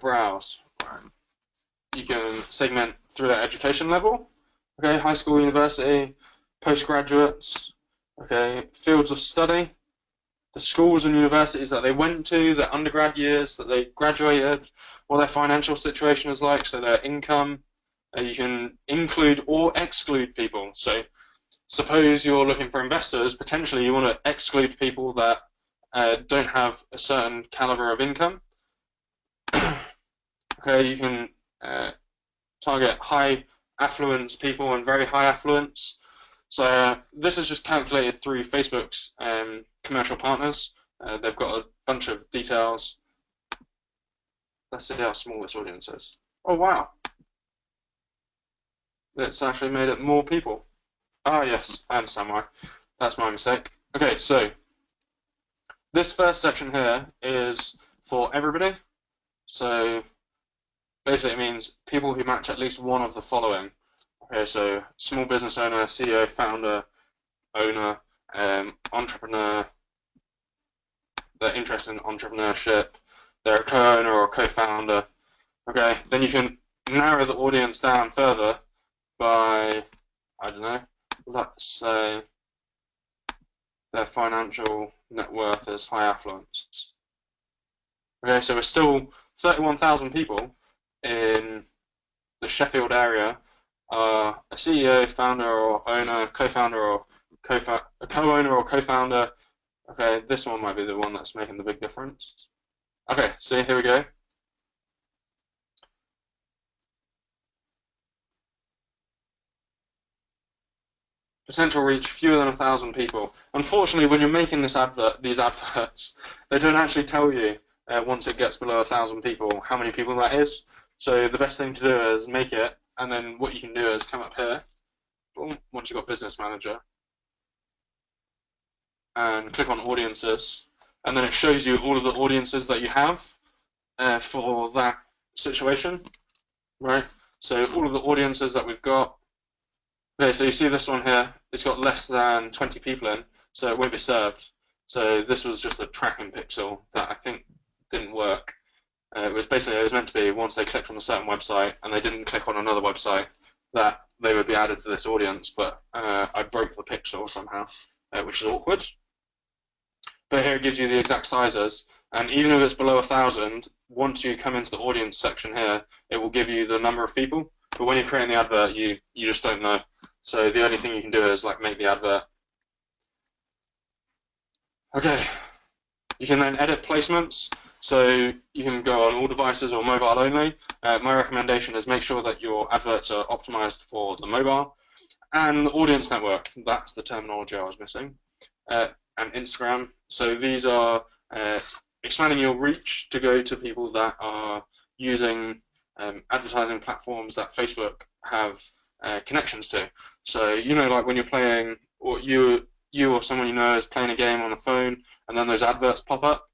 Browse. Right. You can segment through their education level. Okay, high school, university, postgraduates. Okay, fields of study. The schools and universities that they went to, their undergrad years that they graduated, what their financial situation is like, so their income. You can include or exclude people. So suppose you're looking for investors, potentially you want to exclude people that don't have a certain caliber of income. Okay, you can target high affluence people and very high affluence. So this is just calculated through Facebook's commercial partners. They've got a bunch of details. Let's see how small this audience is. Oh wow, it's actually made it more people. Ah yes, I understand why. That's my mistake. Okay, so this first section here is for everybody. So basically it means people who match at least one of the following. Okay, so small business owner, CEO, founder, owner, entrepreneur, they're interested in entrepreneurship, they're a co-owner or co-founder. Okay, then you can narrow the audience down further by, I don't know, let's say their financial net worth is high affluence. Okay, so we're still 31,000 people in the Sheffield area are a CEO, founder or owner, co-founder or co-owner or co-founder. Okay, this one might be the one that's making the big difference. Okay, so here we go. Potential reach fewer than 1,000 people. Unfortunately, when you're making these adverts, they don't actually tell you once it gets below 1,000 people how many people that is. So the best thing to do is make it, and then what you can do is come up here, once you've got Business Manager, and click on Audiences, and then it shows you all of the audiences that you have for that situation, right? So all of the audiences that we've got. Okay, so you see this one here, it's got less than 20 people in, so it won't be served. So this was just a tracking pixel that I think didn't work. It was meant to be once they clicked on a certain website and they didn't click on another website that they would be added to this audience, but I broke the pixel somehow, which is awkward. But here it gives you the exact sizes, and even if it's below 1,000, once you come into the audience section here, it will give you the number of people. But when you're creating the advert, you just don't know. So the only thing you can do is like make the advert. Okay, you can then edit placements. So you can go on all devices or mobile only. My recommendation is make sure that your adverts are optimized for the mobile and the audience network. That's the terminology I was missing. And Instagram. So these are expanding your reach to go to people that are using advertising platforms that Facebook have connections to. So like when you're playing, or you or someone you know is playing a game on a phone, and then those adverts pop up.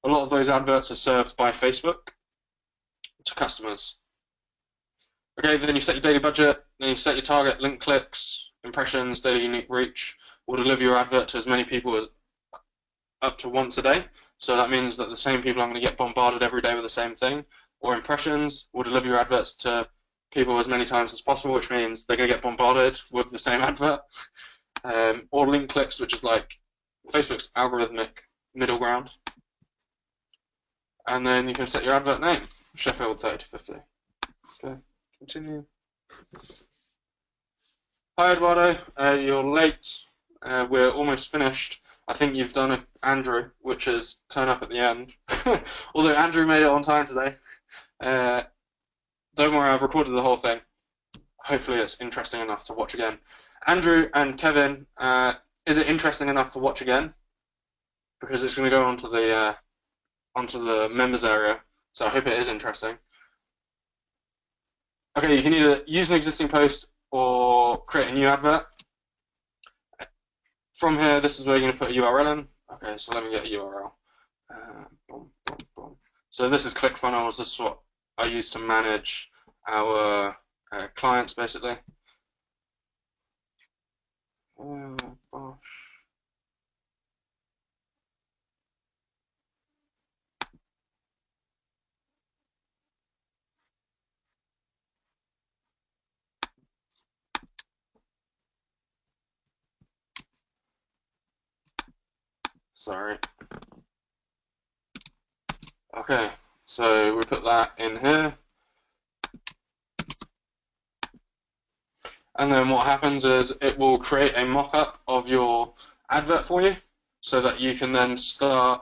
A lot of those adverts are served by Facebook to customers. Okay, then you set your daily budget, then you set your target, link clicks, impressions, daily unique reach. Will deliver your advert to as many people as up to once a day. So that means that the same people aren't going to get bombarded every day with the same thing. Or impressions will deliver your adverts to people as many times as possible, which means they're going to get bombarded with the same advert. Or link clicks, which is like Facebook's algorithmic middle ground. And then you can set your advert name, Sheffield 3050. Okay, continue. Hi Eduardo, you're late. We're almost finished. I think you've done an Andrew, which is turn up at the end. Although Andrew made it on time today. Don't worry, I've recorded the whole thing. Hopefully it's interesting enough to watch again. Andrew and Kevin, is it interesting enough to watch again? Because it's going to go onto the members area, so I hope it is interesting. Okay, you can either use an existing post or create a new advert. From here, this is where you're going to put a URL in. Okay, so let me get a URL. Boom, boom, boom. So this is ClickFunnels. This is what I use to manage our clients, basically. Oh, gosh. Sorry. Okay, so we put that in here. And then what happens is it will create a mock-up of your advert for you so that you can then start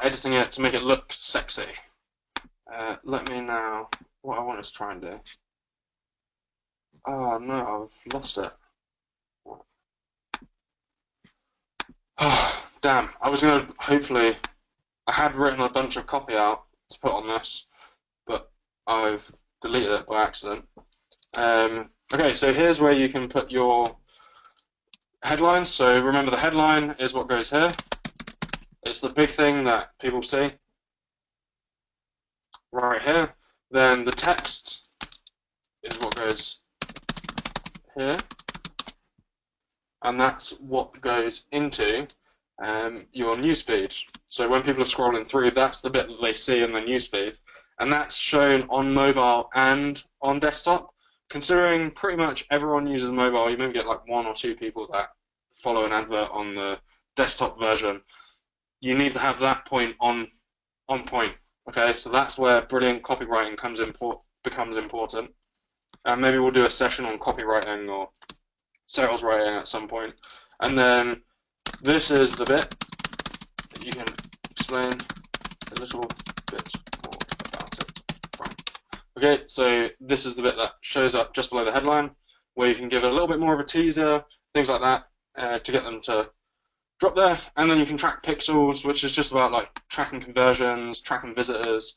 editing it to make it look sexy. Let me know what I want to try and do. Oh no, I've lost it. Oh, damn, I was going to, hopefully, I had written a bunch of copy out to put on this, but I've deleted it by accident. Okay, so here's where you can put your headlines. So remember, the headline is what goes here. It's the big thing that people see right here. Then the text is what goes here. And that's what goes into your newsfeed. So when people are scrolling through, that's the bit that they see in the newsfeed. And that's shown on mobile and on desktop. Considering pretty much everyone uses mobile, you maybe get like 1 or 2 people that follow an advert on the desktop version. You need to have that point on point. Okay, so that's where brilliant copywriting becomes important. And maybe we'll do a session on copywriting or sales writing at some point. And then this is the bit that you can explain a little bit more about it. Okay, so this is the bit that shows up just below the headline, where you can give it a little bit more of a teaser, things like that, to get them to drop there. And then you can track pixels, which is just about like tracking conversions, tracking visitors.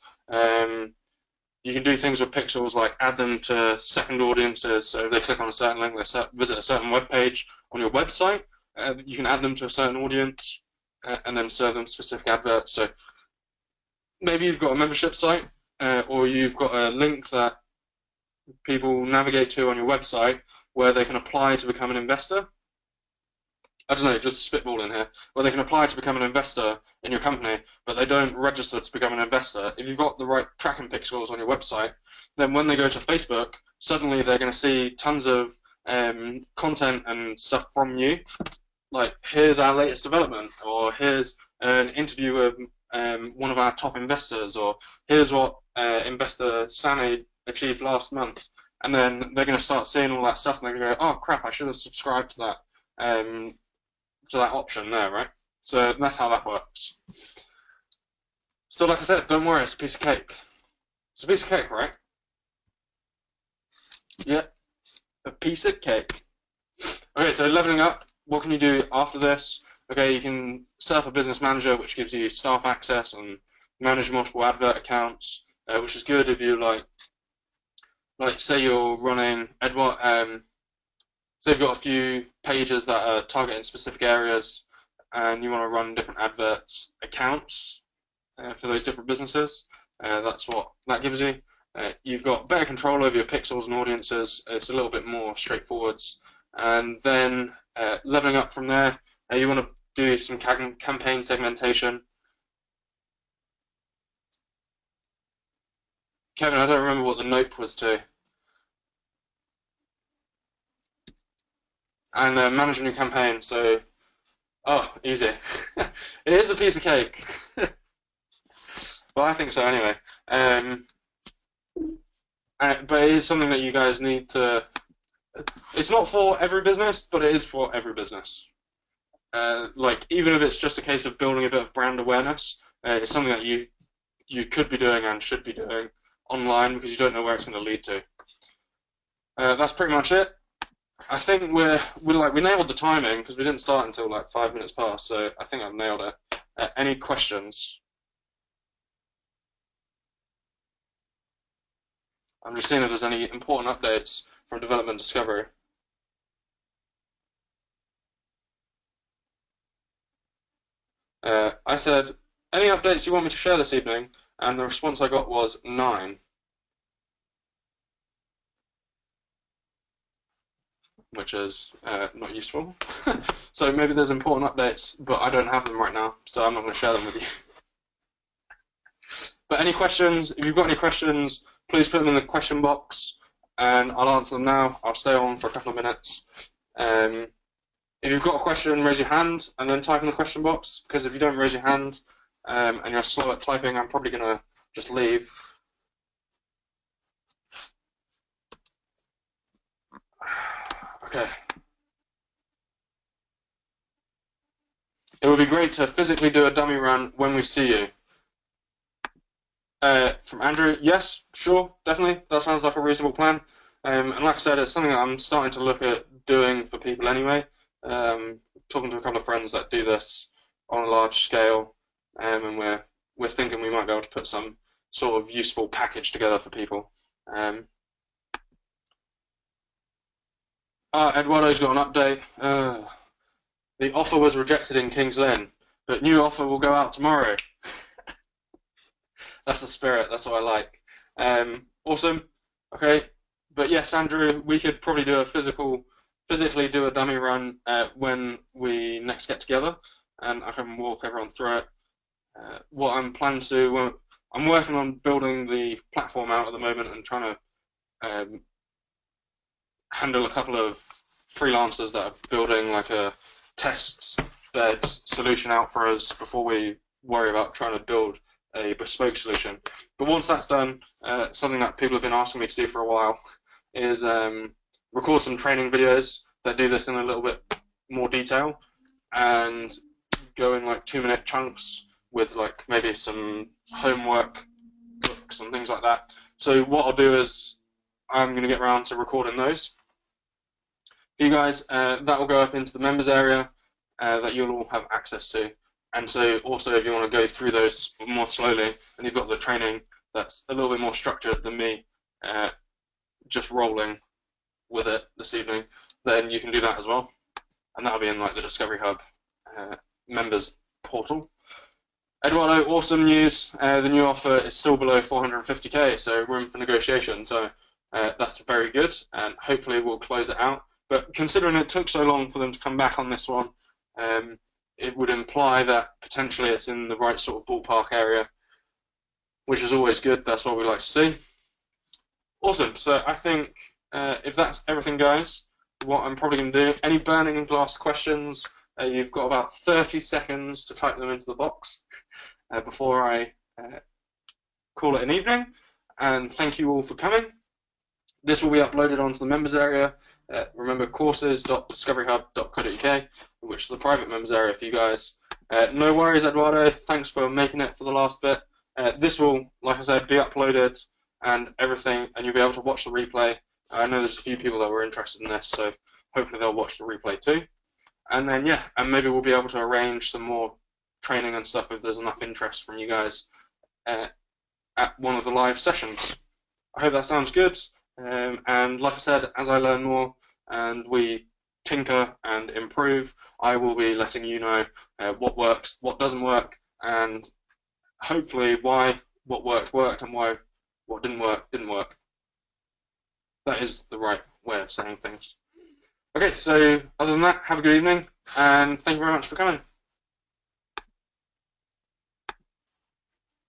You can do things with pixels like add them to second audiences. So if they click on a certain link, they visit a certain web page on your website, you can add them to a certain audience and then serve them specific adverts. So maybe you've got a membership site or you've got a link that people navigate to on your website where they can apply to become an investor. I don't know, just spitball in here, where they can apply to become an investor in your company, but they don't register to become an investor. If you've got the right tracking pixels on your website, then when they go to Facebook, suddenly they're going to see tons of content and stuff from you, like here's our latest development, or here's an interview with one of our top investors, or here's what investor Sani achieved last month, and then they're going to start seeing all that stuff, and they're going to go, oh crap, I should have subscribed to that option there, right? So that's how that works. So like I said, don't worry, it's a piece of cake. It's a piece of cake, right? Yeah, a piece of cake. Okay, so leveling up, what can you do after this? Okay, you can set up a business manager, which gives you staff access and manage multiple advert accounts, which is good if you like say you're running say you've got a few pages that are targeting specific areas and you want to run different adverts accounts for those different businesses. That's what that gives you. You've got better control over your pixels and audiences. It's a little bit more straightforward. And then leveling up from there, you want to do some campaign segmentation. Kevin, I don't remember what the note was to. And manage a new campaign, so, oh, easy. It is a piece of cake. Well, I think so anyway. But it is something that you guys need to, it's not for every business, but it is for every business. Like, even if it's just a case of building a bit of brand awareness, it's something that you could be doing and should be doing online because you don't know where it's going to lead to. That's pretty much it. I think we nailed the timing because we didn't start until like 5 minutes past, so I think I've nailed it. Any questions? I'm just seeing if there's any important updates from development discovery. I said, any updates you want me to share this evening? And the response I got was 9. Which is not useful. So maybe there's important updates, but I don't have them right now, so I'm not going to share them with you. But any questions, if you've got any questions, please put them in the question box, and I'll answer them now. I'll stay on for a couple of minutes. If you've got a question, raise your hand, and then type in the question box, because if you don't raise your hand, and you're slow at typing, I'm probably going to just leave. Okay. It would be great to physically do a dummy run when we see you. From Andrew, yes, sure, definitely. That sounds like a reasonable plan. And like I said, it's something that I'm starting to look at doing for people anyway. Talking to a couple of friends that do this on a large scale, and we're thinking we might be able to put some sort of useful package together for people. Eduardo's got an update. The offer was rejected in King's Lynn, but new offer will go out tomorrow. That's the spirit. That's what I like. Awesome. Okay, but yes, Andrew, we could probably do a physically do a dummy run when we next get together, and I can walk everyone through it. What I'm planning to do, I'm working on building the platform out at the moment and trying to handle a couple of freelancers that are building like a test bed solution out for us before we worry about trying to build a bespoke solution. But once that's done, something that people have been asking me to do for a while is record some training videos that do this in a little bit more detail and go in like 2-minute chunks with like maybe some homework books and things like that. So what I'll do is I'm going to get around to recording those for you guys. That will go up into the members area that you'll all have access to. And so also if you want to go through those more slowly and you've got the training that's a little bit more structured than me just rolling with it this evening, then you can do that as well. And that'll be in like the Discovery Hub members portal. Eduardo, awesome news. The new offer is still below 450k, so room for negotiation. So That's very good, and hopefully we'll close it out. But considering it took so long for them to come back on this one, it would imply that potentially it's in the right sort of ballpark area, which is always good. That's what we like to see. Awesome. So I think if that's everything, guys, what I'm probably going to do, any burning glass questions, you've got about 30 seconds to type them into the box before I call it an evening. And thank you all for coming. This will be uploaded onto the members area. Remember, courses.discoveryhub.co.uk, which is the private members area for you guys. No worries, Eduardo. Thanks for making it for the last bit. This will, like I said, be uploaded and everything, and you'll be able to watch the replay. I know there's a few people that were interested in this, so hopefully they'll watch the replay too. And then, yeah, and maybe we'll be able to arrange some more training and stuff if there's enough interest from you guys at one of the live sessions. I hope that sounds good. And like I said, as I learn more and we tinker and improve, I will be letting you know what works, what doesn't work, and hopefully why what worked and why what didn't work. That is the right way of saying things. Okay, so other than that, have a good evening, and thank you very much for coming.